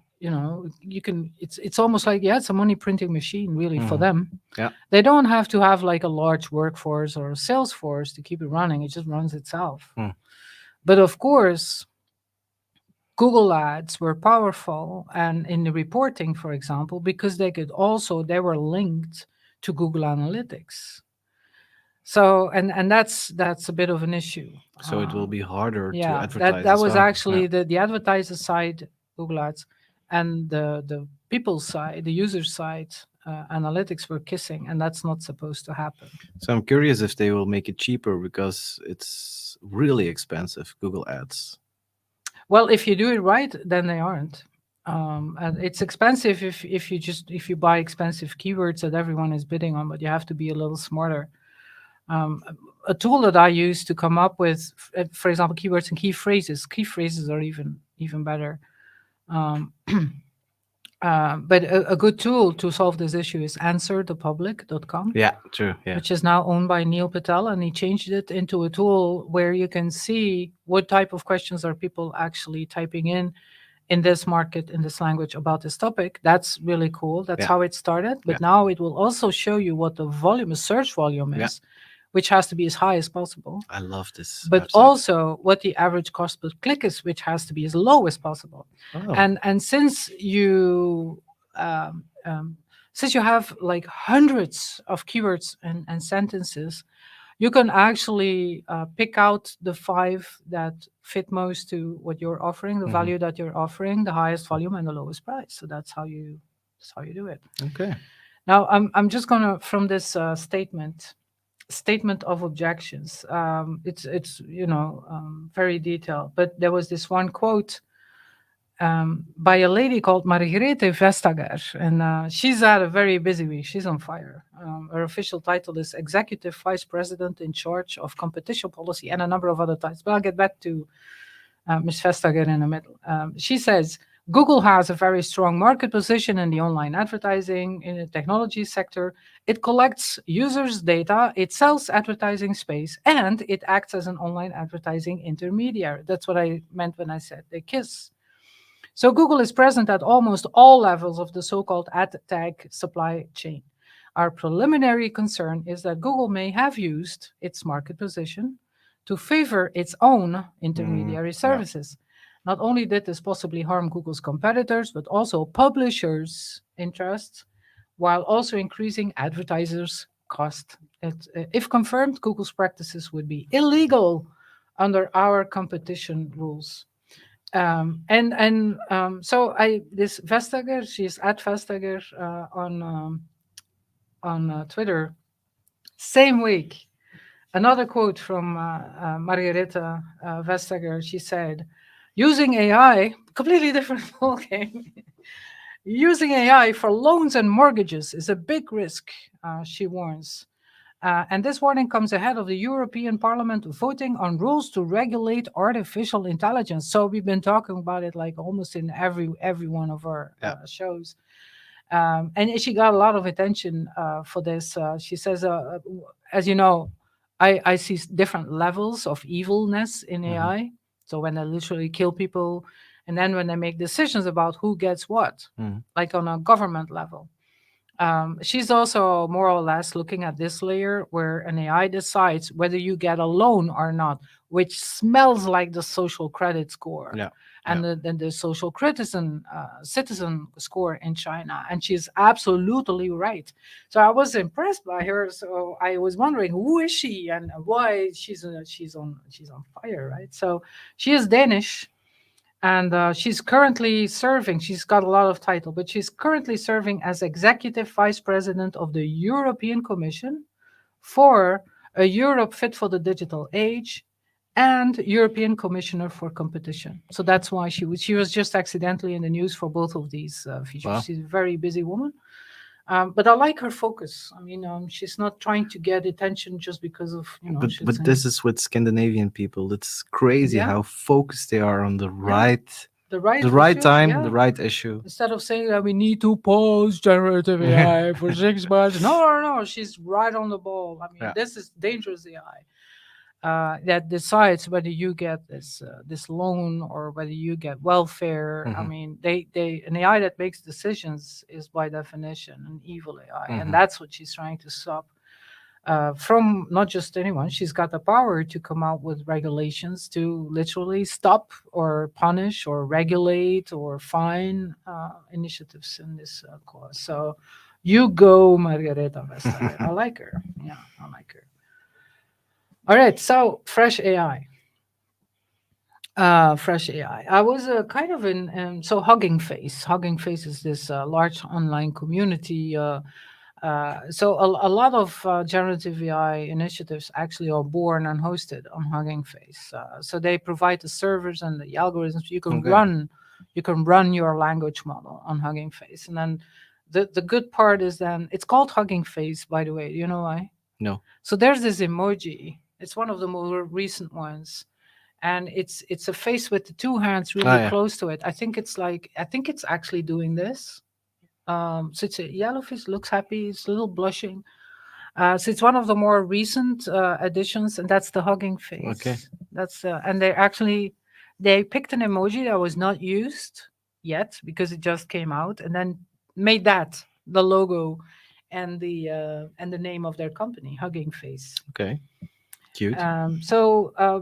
Speaker 2: you can it's almost like, yeah, it's a money printing machine really for
Speaker 1: Hmm.
Speaker 2: them.
Speaker 1: Yeah.
Speaker 2: They don't have to have like a large workforce or a sales force to keep it running. It just runs itself.
Speaker 1: Hmm.
Speaker 2: But of course, Google ads were powerful, and in the reporting, for example, because they were linked to Google Analytics. So and that's a bit of an issue.
Speaker 1: So it will be harder to
Speaker 2: Yeah, that
Speaker 1: advertise
Speaker 2: that
Speaker 1: as
Speaker 2: was
Speaker 1: well. Yeah.
Speaker 2: actually the advertiser side, Google Ads, and the people side, the user side, analytics were kissing, and that's not supposed to happen.
Speaker 1: So I'm curious if they will make it cheaper because it's really expensive, Google Ads.
Speaker 2: Well, if you do it right, then they aren't. And it's expensive if you buy expensive keywords that everyone is bidding on, but you have to be a little smarter. Um, a tool that I use to come up with, for example, keywords and key phrases. Key phrases are even better. Um, but a good tool to solve this issue is answerthepublic.com,
Speaker 1: Yeah, true. Yeah.
Speaker 2: which is now owned by Neil Patel, and he changed it into a tool where you can see what type of questions are people actually typing in this market, in this language, about this topic. That's really cool. That's
Speaker 1: Yeah.
Speaker 2: how it started.
Speaker 1: Yeah.
Speaker 2: But now it will also show you what the volume, a search volume
Speaker 1: Yeah.
Speaker 2: is, which has to be as high as possible,
Speaker 1: I love this
Speaker 2: but
Speaker 1: website.
Speaker 2: also what the average cost per click is, which has to be as low as possible.
Speaker 1: Oh.
Speaker 2: And um, um, since you have like hundreds of keywords and sentences, you can actually pick out the 5 that fit most to what you're offering, the
Speaker 1: Hmm.
Speaker 2: value that you're offering, the highest volume and the lowest price. So that's how you do it.
Speaker 1: Okay.
Speaker 2: Now I'm just gonna, from this statement of objections. It's very detailed, but there was this one quote by a lady called Margrethe Vestager, and she's had a very busy week. She's on fire. Her official title is Executive Vice President in charge of Competition Policy and a number of other titles. But I'll get back to Ms. Vestager in a minute. She says Google has a very strong market position in the online advertising in the technology sector. It collects users' data, it sells advertising space, and it acts as an online advertising intermediary. That's what I meant when I said they kiss. So Google is present at almost all levels of the so-called ad tech supply chain. Our preliminary concern is that Google may have used its market position to favor its own intermediary
Speaker 1: Yeah.
Speaker 2: services. Not only did this possibly harm Google's competitors, but also publishers' interests, while also increasing advertisers' cost. If confirmed, Google's practices would be illegal under our competition rules. So I this Vestager, she's at Vestager on Twitter. Same week, another quote from Margareta Vestager. She said, "Using AI, completely different ballgame. Using AI for loans and mortgages is a big risk," she warns. And this warning comes ahead of the European Parliament voting on rules to regulate artificial intelligence. So we've been talking about it like almost in every one of our
Speaker 1: Yeah.
Speaker 2: shows. And she got a lot of attention for this. She says, as you know, I see different levels of evilness in
Speaker 1: Hmm.
Speaker 2: AI. So when they literally kill people, and then when they make decisions about who gets what,
Speaker 1: Hmm.
Speaker 2: like on a government level. She's also more or less looking at this layer where an AI decides whether you get a loan or not, which smells like the social credit score
Speaker 1: Yeah. Yeah.
Speaker 2: and the social citizen score in China. And she's absolutely right. So I was impressed by her. So I was wondering who is she and why she's on fire, right? So she is Danish, and she's currently serving. She's got a lot of title, but she's currently serving as executive vice president of the European Commission for a Europe fit for the digital age and European Commissioner for Competition. So that's why she was just accidentally in the news for both of these features.
Speaker 1: Wow.
Speaker 2: She's a very busy woman, but I like her focus. I mean, she's not trying to get attention just because of she's
Speaker 1: But
Speaker 2: in.
Speaker 1: this is with Scandinavian people. It's crazy
Speaker 2: Yeah,
Speaker 1: how focused they are on
Speaker 2: yeah, the
Speaker 1: the
Speaker 2: right
Speaker 1: right
Speaker 2: issue.
Speaker 1: time, the
Speaker 2: Yeah,
Speaker 1: right issue.
Speaker 2: instead of saying that we need to pause generative
Speaker 1: Yeah.
Speaker 2: AI for 6 months. No, no, no. She's right on the ball. I mean,
Speaker 1: Yeah.
Speaker 2: this is dangerous AI that decides whether you get this loan or whether you get welfare. I
Speaker 1: Hmm.
Speaker 2: mean, they an AI that makes decisions is by definition an evil AI, and
Speaker 1: Hmm.
Speaker 2: that's what she's trying to stop from not just anyone. She's got the power to come out with regulations to literally stop or punish or regulate or fine initiatives in this cause. So you go, Margareta Vestager. I like her. Yeah, I like her. All right, so fresh AI. Fresh AI. I was kind of in so Hugging Face. Hugging Face is this large online community. So a lot of generative AI initiatives actually are born and hosted on Hugging Face. So they provide the servers and the algorithms.
Speaker 1: Okay.
Speaker 2: You can run your language model on Hugging Face, and then the good part is then it's called Hugging Face. By the way, do you know why?
Speaker 1: No.
Speaker 2: So there's this emoji. It's one of the more recent ones, and it's a face with the two hands
Speaker 1: Ah,
Speaker 2: really
Speaker 1: yeah.
Speaker 2: close to it. I think it's actually doing this. So it's a yellow face, looks happy, it's a little blushing. So it's one of the more recent additions, and that's the hugging
Speaker 1: Okay.
Speaker 2: face. That's and they picked an emoji that was not used yet because it just came out, and then made that the logo and the name of their company, Hugging Face.
Speaker 1: Okay. Cute.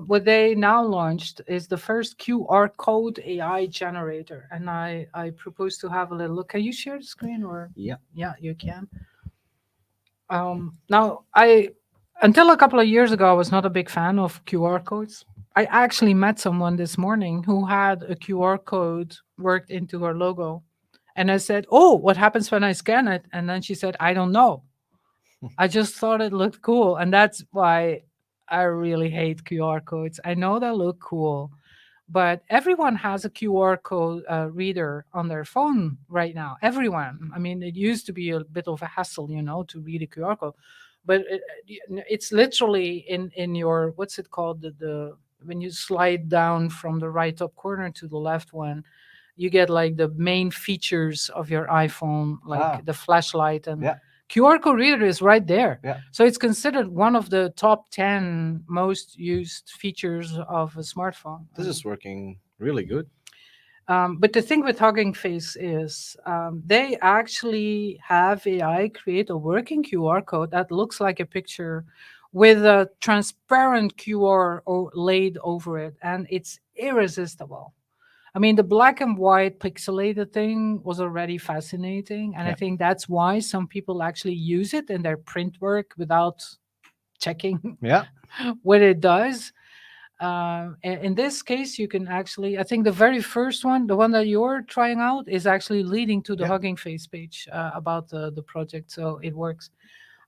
Speaker 2: What they now launched is the first QR code AI generator, and I propose to have a little look. Can you share the screen or?
Speaker 1: Yeah.
Speaker 2: Yeah, you can. Now, I until a couple of years ago, I was not a big fan of QR codes. I actually met someone this morning who had a QR code worked into her logo, and I said, "Oh, what happens when I scan it?" And then she said, "I don't know. I just thought it looked cool," and that's why I really hate QR codes. I know they look cool, but everyone has a QR code reader on their phone right now. Everyone. I mean, it used to be a bit of a hassle, to read a QR code, but it's literally in your what's it called the when you slide down from the right top corner to the left one, you get like the main features of your iPhone, like
Speaker 1: Ah.
Speaker 2: the flashlight and
Speaker 1: Yeah.
Speaker 2: QR code reader is right there.
Speaker 1: Yeah.
Speaker 2: So it's considered one of the top 10 most used features of a smartphone.
Speaker 1: This is working really good.
Speaker 2: But the thing with Hugging Face is they actually have AI create a working QR code that looks like a picture with a transparent QR laid over it, and it's irresistible. I mean, the black and white pixelated thing was already fascinating, and I
Speaker 1: Yeah.
Speaker 2: think that's why some people actually use it in their print work without checking
Speaker 1: Yeah.
Speaker 2: what it does. In this case, you can actually, I think the very first one, the one that you're trying out, is actually leading to the
Speaker 1: Yeah.
Speaker 2: Hugging Face page about the project. So it works.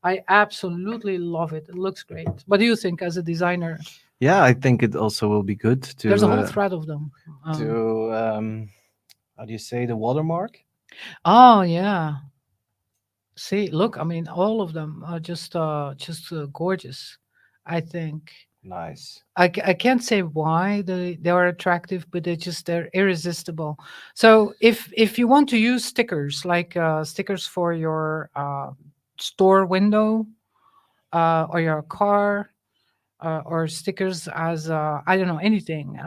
Speaker 2: I absolutely love it. It looks great. What do you think as a designer?
Speaker 1: Yeah. I think it also will be good
Speaker 2: There's a
Speaker 1: to
Speaker 2: whole thread of them.
Speaker 1: how do you say, the watermark?
Speaker 2: Oh yeah. See, look, I mean, all of them are just gorgeous. I think
Speaker 1: Nice.
Speaker 2: I can't say why they are attractive, but they're irresistible. So if you want to use stickers like stickers for your store window or your car or stickers as I don't know anything,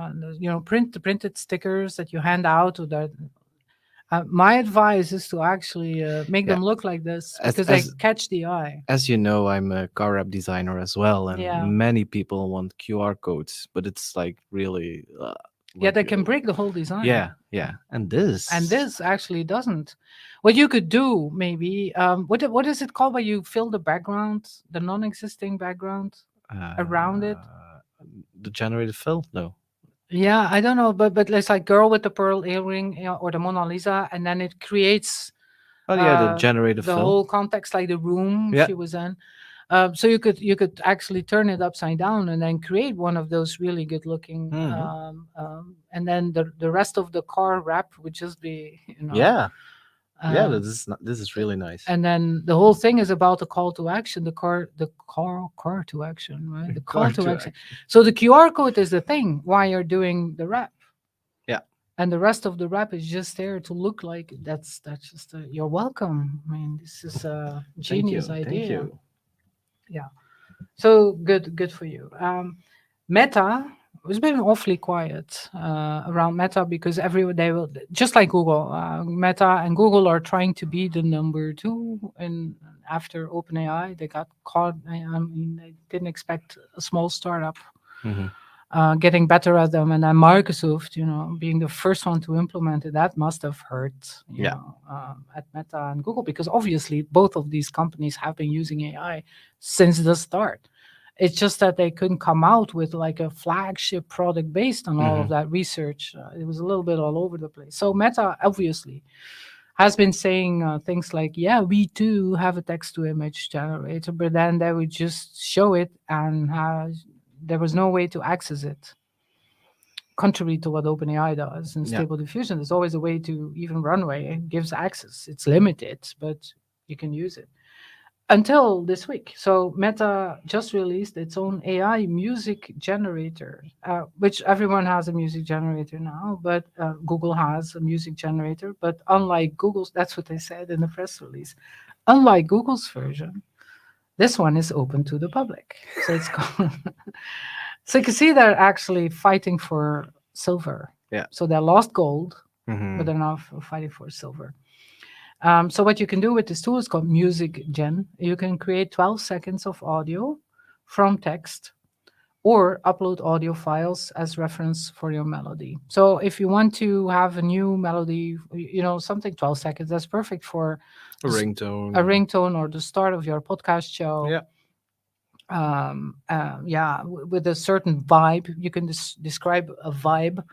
Speaker 2: printed stickers that you hand out or that My advice is to actually make
Speaker 1: Yeah,
Speaker 2: them look like this
Speaker 1: as
Speaker 2: because they
Speaker 1: as
Speaker 2: catch the eye.
Speaker 1: as you know, I'm a car app designer as well, and
Speaker 2: Yeah.
Speaker 1: many people want QR codes, but it's like really
Speaker 2: Yeah,
Speaker 1: like
Speaker 2: they can break the whole design.
Speaker 1: yeah, yeah. And
Speaker 2: And
Speaker 1: this
Speaker 2: this actually doesn't. What you could do maybe, what is it called when you fill the background, the non-existing background around it?
Speaker 1: uh, the generated fill? No.
Speaker 2: Yeah, I don't know, but it's like girl with the pearl earring, or the Mona Lisa, and then it creates
Speaker 1: Oh yeah, the
Speaker 2: uh
Speaker 1: generated
Speaker 2: the
Speaker 1: fill.
Speaker 2: whole context, like the room
Speaker 1: Yeah.
Speaker 2: she was in. So you could actually turn it upside down and then create one of those really good looking,
Speaker 1: Hmm.
Speaker 2: and then the rest of the car wrap would just be,
Speaker 1: Yeah. Yeah.
Speaker 2: um,
Speaker 1: This is really nice.
Speaker 2: and then the whole thing is about the call to action, the car to action, right? The call
Speaker 1: Car
Speaker 2: to
Speaker 1: to
Speaker 2: action.
Speaker 1: action.
Speaker 2: So the QR code is the thing why you're doing the wrap,
Speaker 1: Yeah.
Speaker 2: and the rest of the wrap is just there to look like that's just you're welcome. I mean, this is a
Speaker 1: Thank
Speaker 2: genius
Speaker 1: you. Thank
Speaker 2: idea.
Speaker 1: you.
Speaker 2: Yeah. So good for you. Meta was been awfully quiet around Meta because every they will, just like Google, Meta and Google are trying to be the number two. And after OpenAI, they got caught. I mean, they didn't expect a small startup
Speaker 1: Hmm.
Speaker 2: getting better at them, and then Microsoft, being the first one to implement it. That must have hurt,
Speaker 1: Yeah.
Speaker 2: at Meta and Google, because obviously both of these companies have been using AI since the start. It's just that they couldn't come out with like a flagship product based on all of
Speaker 1: Hmm.
Speaker 2: that research. It was a little bit all over the place. So Meta obviously has been saying things like, "Yeah, we too have a text-to-image generator," but then they would just show it, and there was no way to access it. Contrary to what OpenAI does in
Speaker 1: Yeah.
Speaker 2: Stable Diffusion, there's always a way to, even Runway gives access. It's limited, but you can use it until this week. So Meta just released its own AI music generator, which everyone has a music generator now, but Google has a music generator. But unlike Google's, that's what they said in the press release. Unlike Google's version, this one is open to the public. So it's called. So you can see they're actually fighting for silver.
Speaker 1: Yeah.
Speaker 2: So they lost gold, but
Speaker 1: Hmm.
Speaker 2: they're now fighting for silver. So what you can do with this tool is called Music Gen. You can create 12 seconds of audio from text or upload audio files as reference for your melody. So if you want to have a new melody, something 12 seconds, that's perfect for
Speaker 1: A
Speaker 2: the,
Speaker 1: ringtone.
Speaker 2: a ringtone or the start of your podcast show.
Speaker 1: Yeah.
Speaker 2: Yeah, with a certain vibe. You can describe a vibe,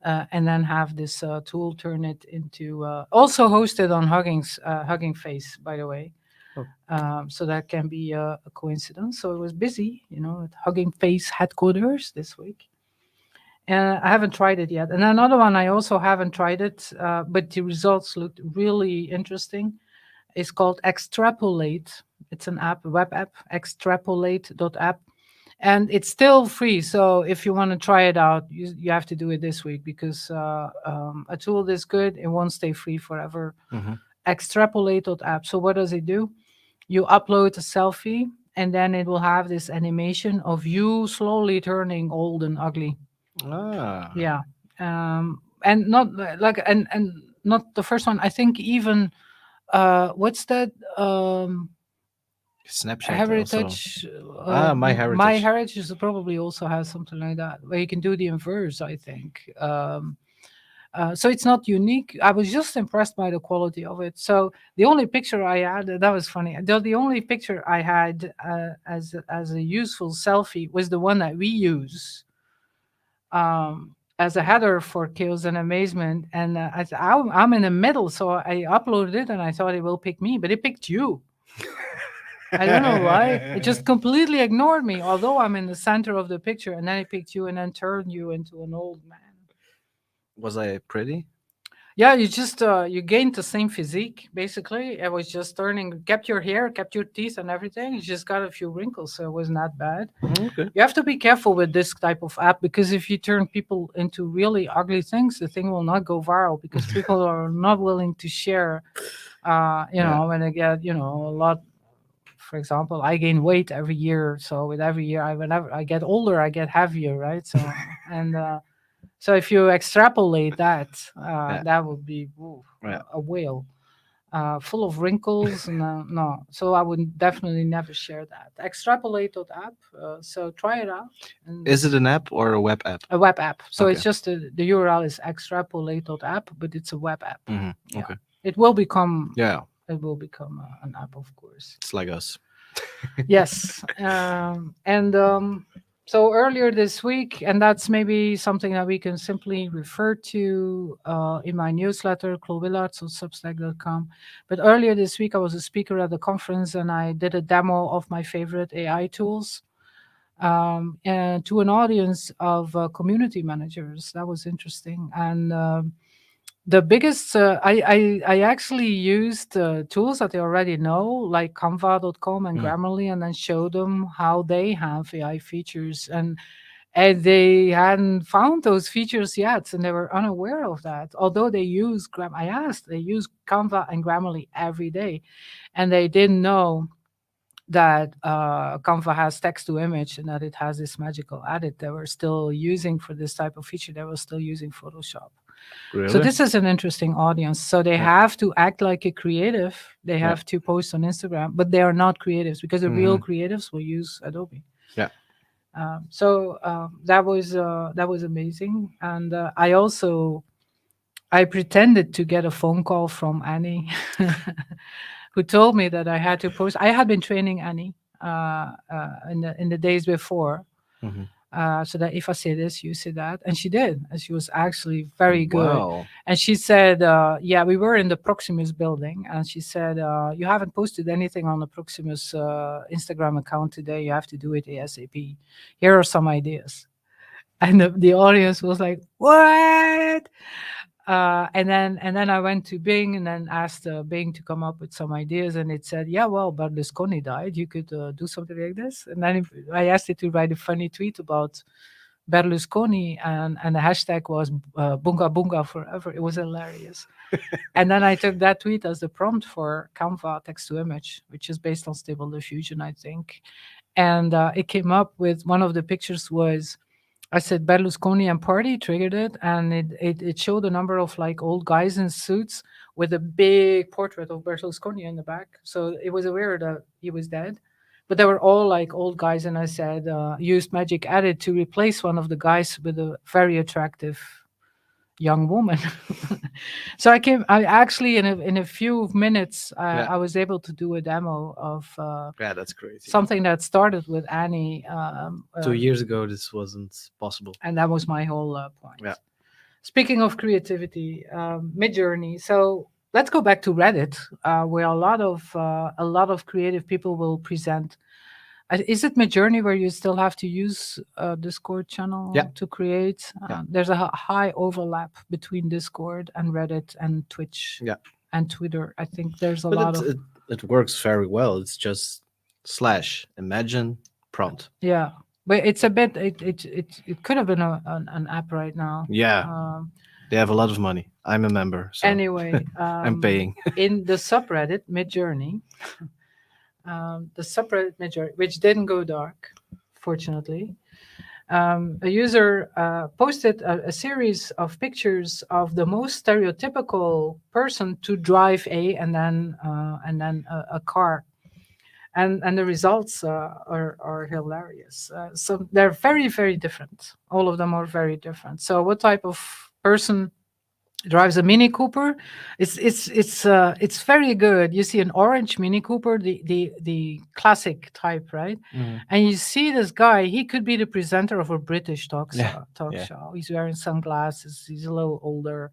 Speaker 2: and then have this tool turn it into, also hosted on Hugging Face, by the way.
Speaker 1: Oh.
Speaker 2: So that can be a coincidence. So it was busy, at Hugging Face headquarters this week. And I haven't tried it yet. And another one I also haven't tried it, but the results looked really interesting. It's called Extrapolate. It's an app, a web app, extrapolate.app. And it's still free. So if you want to try it out, you have to do it this week, because a tool this good, it won't stay free forever.
Speaker 1: Hmm.
Speaker 2: Extrapolate.app. So what does it do? You upload a selfie, and then it will have this animation of you slowly turning old and ugly.
Speaker 1: Ah.
Speaker 2: Yeah. And not like, and not the first one. I think even what's that?
Speaker 1: Snapchat also.
Speaker 2: Heritage,
Speaker 1: My
Speaker 2: my
Speaker 1: heritage.
Speaker 2: heritage probably also has something like that, where you can do the inverse, I think. So it's not unique. I was just impressed by the quality of it. So the only picture I had, that was funny, the only picture I had as a useful selfie was the one that we use as a header for Chaos and Amazement. And I'm in the middle, so I uploaded it and I thought it will pick me, but it picked you. I don't know why. It just completely ignored me, although I'm in the center of the picture, and then it picked you and then turned you into an old man.
Speaker 1: Was I pretty?
Speaker 2: Yeah, you just you gained the same physique basically. It was just turning, kept your hair, kept your teeth and everything. You just got a few wrinkles, so it wasn't that bad.
Speaker 1: Okay.
Speaker 2: You have to be careful with this type of app, because if you turn people into really ugly things, the thing will not go viral, because people are not willing to share.
Speaker 1: Yeah.
Speaker 2: When they get a lot. For example, I gain weight every year, so with every year, whenever I get older, I get heavier, right? So and So if you extrapolate that,
Speaker 1: Yeah.
Speaker 2: that would be
Speaker 1: Yeah.
Speaker 2: a whale full of wrinkles. No, so I would definitely never share that. Extrapolate.app. So try it out. And
Speaker 1: Is it an app or a web app?
Speaker 2: a web app. So
Speaker 1: Okay.
Speaker 2: it's just the URL is extrapolate.app, but it's a web app. Yeah,
Speaker 1: Okay.
Speaker 2: it will become
Speaker 1: Yeah.
Speaker 2: an app, of course.
Speaker 1: It's like us.
Speaker 2: Yes. And so earlier this week, and that's maybe something that we can simply refer to in my newsletter, Clo Willaerts on Substack.com. But earlier this week, I was a speaker at the conference and I did a demo of my favorite AI tools and to an audience of community managers. That was interesting. And the biggest I actually used tools that they already know, like canva.com and
Speaker 1: Mm.
Speaker 2: Grammarly, and then showed them how they have AI features, and they hadn't found those features yet, and they were unaware of that. Although they use I asked, they use Canva and Grammarly every day, and they didn't know that Canva has text to image and that it has this magical edit. They were still using for this type of feature. They were still using Photoshop. So
Speaker 1: Really?
Speaker 2: this is an interesting audience. So they
Speaker 1: Yeah.
Speaker 2: have to act like a creative. They
Speaker 1: Yeah.
Speaker 2: have to post on Instagram, but they are not creatives because the real
Speaker 1: Mhm.
Speaker 2: creatives will use Adobe.
Speaker 1: Yeah.
Speaker 2: That was amazing, and I pretended to get a phone call from Annie, who told me that I had to post. I had been training Annie in the days before,
Speaker 1: Mhm.
Speaker 2: so that if I say this, you say that. And she did. And she was actually very good.
Speaker 1: Wow.
Speaker 2: And she said, yeah, we were in the Proximus building. And she said, you haven't posted anything on the Proximus Instagram account today. You have to do it ASAP. Here are some ideas. And the audience was like, what? And then I went to Bing and then asked Bing to come up with some ideas, and it said, "Yeah, well, Berlusconi died. You could do something like this." And then I asked it to write a funny tweet about Berlusconi, and the hashtag was "Bunga Bunga Forever." It was hilarious. And then I took that tweet as the prompt for Canva text to image, which is based on Stable Diffusion, I think. And it came up with one of the pictures was I said Berlusconi and party, triggered it, and it showed a number of like old guys in suits with a big portrait of Berlusconi in the back. So it was aware that he was dead. But they were all like old guys, and I said, used Magic Edit to replace one of the guys with a very attractive young woman. So I actually in a few minutes
Speaker 1: Yeah.
Speaker 2: I was able to do a demo of
Speaker 1: Yeah, that's crazy.
Speaker 2: something that started with Annie.
Speaker 1: 2 years ago, this wasn't possible.
Speaker 2: And that was my whole point.
Speaker 1: Yeah.
Speaker 2: Speaking of creativity, Midjourney. So let's go back to Reddit, where a lot of creative people will present. Is it Midjourney where you still have to use Discord channel
Speaker 1: Yeah.
Speaker 2: to create?
Speaker 1: Yeah.
Speaker 2: There's a high overlap between Discord and Reddit and Twitch
Speaker 1: Yeah.
Speaker 2: and Twitter. I think there's a
Speaker 1: But
Speaker 2: lot of
Speaker 1: it works very well. It's just slash imagine prompt.
Speaker 2: yeah. But it's a bit. It could have been an app right now.
Speaker 1: Yeah.
Speaker 2: Um,
Speaker 1: They have a lot of money. I'm a member, so
Speaker 2: Anyway,
Speaker 1: I'm paying.
Speaker 2: in the subreddit Midjourney, which didn't go dark, fortunately, a user posted a series of pictures of the most stereotypical person to drive and then a car. And the results are hilarious. So they're very, very different. All of them are very different. So what type of person drives a Mini Cooper? It's very good. You see an orange Mini Cooper, the classic type, right?
Speaker 1: Mhm.
Speaker 2: And you see this guy. He could be the presenter of a British talk
Speaker 1: Yeah, yeah.
Speaker 2: show. He's wearing sunglasses. He's a little older.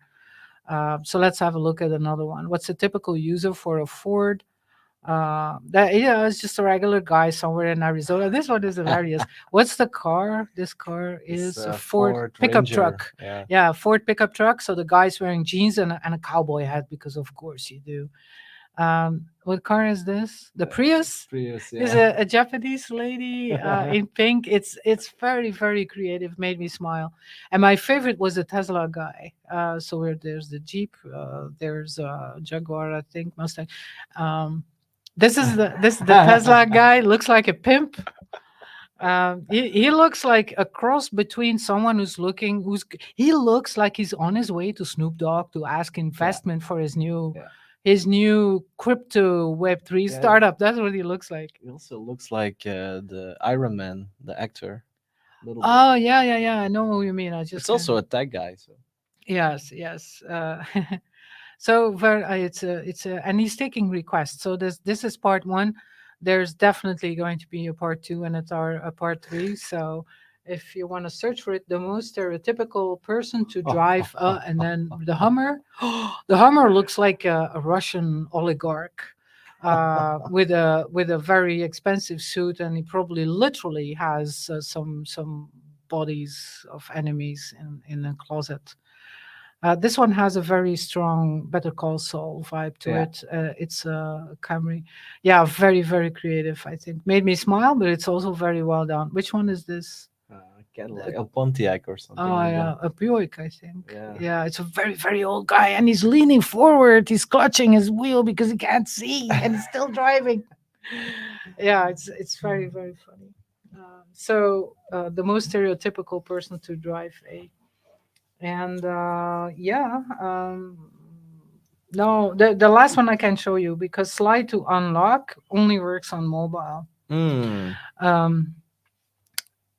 Speaker 2: So let's have a look at another one. What's a typical user for a Ford? That yeah, it's just a regular guy somewhere in Arizona. This one is hilarious. What's the car? This car
Speaker 1: It's
Speaker 2: is a
Speaker 1: a
Speaker 2: Ford
Speaker 1: Ford
Speaker 2: pickup
Speaker 1: Ranger.
Speaker 2: truck.
Speaker 1: Yeah.
Speaker 2: Yeah, Ford pickup truck. So the guy's wearing jeans and a cowboy hat because of course you do. What car is this? The Prius.
Speaker 1: Prius,
Speaker 2: Is
Speaker 1: yeah.
Speaker 2: a Japanese lady in pink. It's very, very creative. Made me smile. And my favorite was the Tesla guy. So where there's the Jeep, there's Jaguar, I think Mustang. This is the Tesla guy looks like a pimp. He looks like a cross between someone he looks like he's on his way to Snoop Dogg to ask
Speaker 1: Yeah,
Speaker 2: investment for
Speaker 1: yeah,
Speaker 2: his new crypto Web3
Speaker 1: yeah.
Speaker 2: startup. That's what he looks like.
Speaker 1: He also looks like the Iron Man, the actor, a little bit.
Speaker 2: Oh yeah, yeah, yeah. I know what you mean. I just
Speaker 1: It's
Speaker 2: can.
Speaker 1: also a tech guy, so.
Speaker 2: Yes, yes. So and he's taking requests. So this is part one. There's definitely going to be a part two and a part three. So if you want to search for it, the most stereotypical person to drive, and then the Hummer. The Hummer looks like a Russian oligarch. With a very expensive suit, and he probably literally has some bodies of enemies in a closet. This one has a very strong Better Call Saul vibe to
Speaker 1: Yeah.
Speaker 2: it. It's a Camry. Yeah, very, very creative, I think. Made me smile, but it's also very well done. Which one is this?
Speaker 1: Cadillac,
Speaker 2: The-
Speaker 1: a Pontiac or something
Speaker 2: Oh,
Speaker 1: like that.
Speaker 2: yeah, a Buick, I think.
Speaker 1: Yeah.
Speaker 2: Yeah, it's a very, very old guy, and he's leaning forward. He's clutching his wheel because he can't see, and he's still driving. Yeah, it's very, very funny. The most stereotypical person to drive a and yeah no, the last one I can show you because slide to unlock only works on mobile.
Speaker 1: Mm.
Speaker 2: um,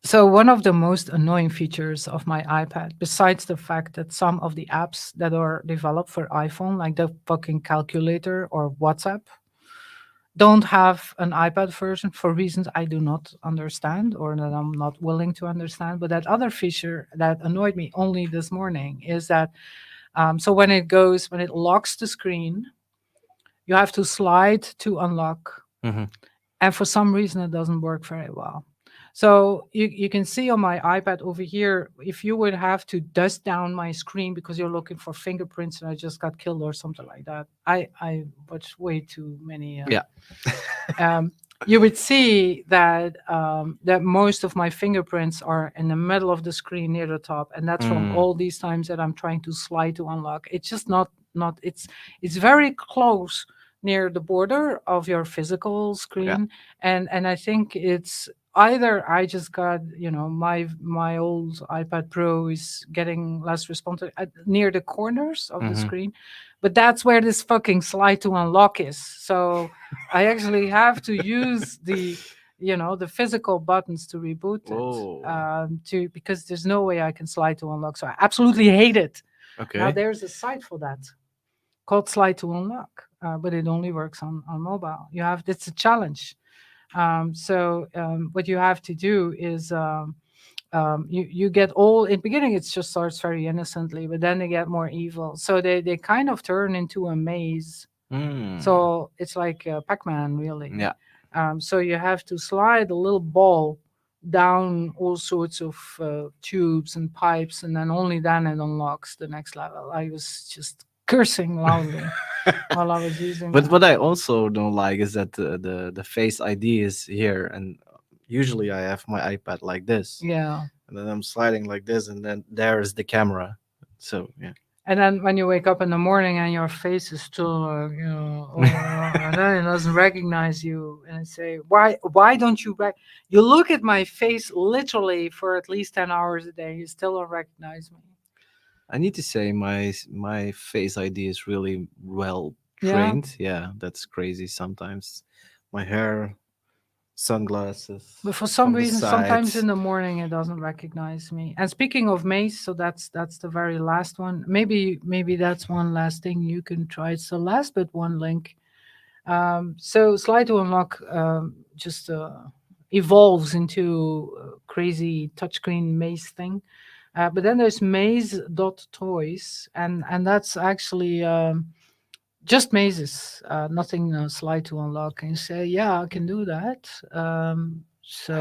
Speaker 2: so one of the most annoying features of my iPad, besides the fact that some of the apps that are developed for iPhone, like the fucking calculator or WhatsApp, don't have an iPad version for reasons I do not understand or that I'm not willing to understand. But that other feature that annoyed me only this morning is that so when it locks the screen, you have to slide to unlock,
Speaker 1: Hmm.
Speaker 2: and for some reason it doesn't work very well. So you can see on my iPad over here, if you would have to dust down my screen because you're looking for fingerprints and I just got killed or something like that. I watched way too many
Speaker 1: Yeah.
Speaker 2: um, you would see that that most of my fingerprints are in the middle of the screen near the top, and that's from
Speaker 1: Mm.
Speaker 2: all these times that I'm trying to slide to unlock. It's just not it's very close near the border of your physical
Speaker 1: Yeah.
Speaker 2: screen, and I think it's either I just got my old iPad Pro is getting less responsive near the corners of the
Speaker 1: Hmm.
Speaker 2: screen, but that's where this fucking slide to unlock is. So I actually have to use the physical buttons to reboot it
Speaker 1: Whoa.
Speaker 2: to because there's no way I can slide to unlock. So I absolutely hate it. Now
Speaker 1: Okay.
Speaker 2: there's a site for that called Slide to Unlock, but it only works on mobile. It's a challenge. What you have to do is you get all in beginning. It just starts very innocently, but then they get more evil. So they kind of turn into a maze,
Speaker 1: Mm.
Speaker 2: so it's like Pac-Man, really.
Speaker 1: Yeah.
Speaker 2: So you have to slide a little ball down all sorts of tubes and pipes, and then only then it unlocks the next level. I was just cursing loudly while I was using
Speaker 1: But
Speaker 2: that.
Speaker 1: what I also don't like is that the Face ID is here, and usually I have my iPad like this,
Speaker 2: Yeah.
Speaker 1: and then I'm sliding like this, and then there is the camera. So yeah.
Speaker 2: And then when you wake up in the morning and your face is still, and then it doesn't recognize you, and it say, why don't you you look at my face literally for at least 10 hours a day, you still don't recognize me.
Speaker 1: I need to say my Face ID is really well
Speaker 2: Yeah.
Speaker 1: trained. Yeah, that's crazy sometimes. My hair,
Speaker 2: But
Speaker 1: sunglasses
Speaker 2: for some
Speaker 1: from the
Speaker 2: reason, sometimes
Speaker 1: sides.
Speaker 2: in the morning it doesn't recognize me. And speaking of maze, so that's the very last one. Maybe that's one last thing you can try. It's the last but one link. So slide to unlock just evolves into a crazy touchscreen maze thing. But then there's maze.toys, and that's actually just mazes, nothing slide to unlock. And you say, yeah, I can do that. So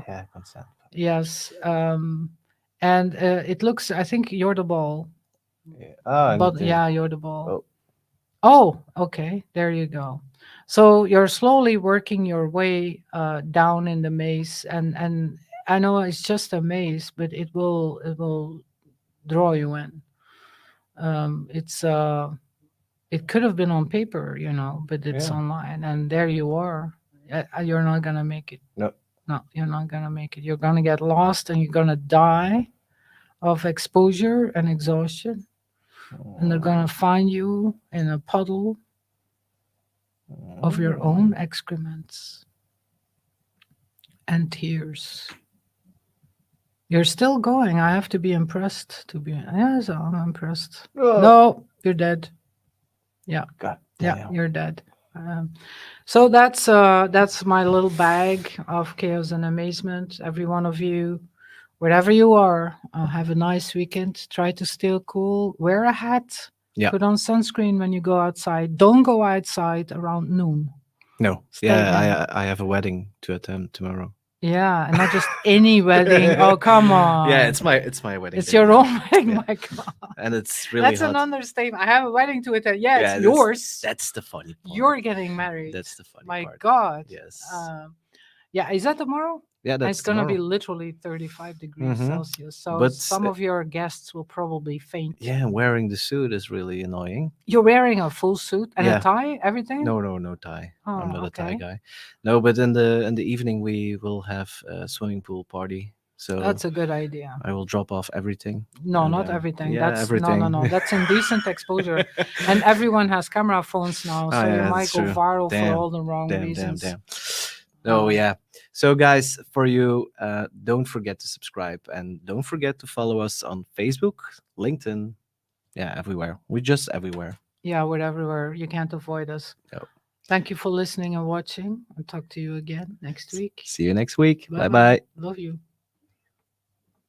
Speaker 1: Yeah, consent.
Speaker 2: yes, and it looks. I think you're the ball,
Speaker 1: Yeah. Oh, I need
Speaker 2: but
Speaker 1: to.
Speaker 2: yeah, you're the ball.
Speaker 1: Oh,
Speaker 2: Oh, okay. There you go. So you're slowly working your way down in the maze, and I know it's just a maze, but it will draw you in. It's it could have been on paper, but it's
Speaker 1: yeah.
Speaker 2: online, and there you are. You're not gonna make it.
Speaker 1: No.
Speaker 2: No, you're not gonna make it. You're gonna get lost and you're gonna die of exposure and exhaustion. And they're gonna find you in a puddle of your own excrements and tears. You're still going. I have to be impressed. To be yes, I'm impressed. No, you're dead. Yeah,
Speaker 1: God
Speaker 2: yeah,
Speaker 1: damn.
Speaker 2: you're dead. So that's my little bag of chaos and amazement. Every one of you, wherever you are, have a nice weekend. Try to stay cool. Wear a hat.
Speaker 1: Yeah.
Speaker 2: Put on sunscreen when you go outside. Don't go outside around noon.
Speaker 1: No.
Speaker 2: Stay in.
Speaker 1: Yeah, I have a wedding to attend tomorrow.
Speaker 2: Yeah, and not just any wedding. Oh, come on.
Speaker 1: Yeah, it's my wedding.
Speaker 2: It's
Speaker 1: day,
Speaker 2: your
Speaker 1: yeah.
Speaker 2: own wedding.
Speaker 1: Yeah.
Speaker 2: My God.
Speaker 1: And it's really
Speaker 2: That's
Speaker 1: hot.
Speaker 2: an understatement. I have a wedding to attend. Yeah,
Speaker 1: Yeah,
Speaker 2: it's yours.
Speaker 1: That's the funny part.
Speaker 2: You're getting married.
Speaker 1: That's the funny
Speaker 2: My
Speaker 1: part.
Speaker 2: God.
Speaker 1: Yes.
Speaker 2: Yeah, is that tomorrow?
Speaker 1: Yeah,
Speaker 2: And
Speaker 1: that's
Speaker 2: it's going to be
Speaker 1: tomorrow.
Speaker 2: literally 35 degrees
Speaker 1: Mhm.
Speaker 2: Celsius. So
Speaker 1: But
Speaker 2: some of your guests will probably faint.
Speaker 1: Yeah, wearing the suit is really annoying.
Speaker 2: You're wearing a full suit and
Speaker 1: Yeah.
Speaker 2: a tie, everything?
Speaker 1: No tie. I'm
Speaker 2: Oh,
Speaker 1: not a tie
Speaker 2: okay.
Speaker 1: guy. No, but in the evening we will have a swimming pool party. So
Speaker 2: That's a good idea.
Speaker 1: I will drop off everything.
Speaker 2: No,
Speaker 1: and
Speaker 2: not
Speaker 1: then-
Speaker 2: everything.
Speaker 1: Yeah,
Speaker 2: That's
Speaker 1: everything.
Speaker 2: no. That's indecent exposure. And everyone has camera phones now, so
Speaker 1: yeah,
Speaker 2: you might
Speaker 1: that's
Speaker 2: go
Speaker 1: true.
Speaker 2: viral for
Speaker 1: Damn,
Speaker 2: all the wrong
Speaker 1: damn,
Speaker 2: reasons.
Speaker 1: damn. No, yeah. So guys, for you, don't forget to subscribe and don't forget to follow us on Facebook, LinkedIn, yeah, everywhere. We're just everywhere.
Speaker 2: Yeah, we're everywhere. You can't avoid us.
Speaker 1: No.
Speaker 2: Thank you for listening and watching. I'll talk to you again next week.
Speaker 1: See you next week. Bye
Speaker 2: Bye-bye.
Speaker 1: bye.
Speaker 2: Love you.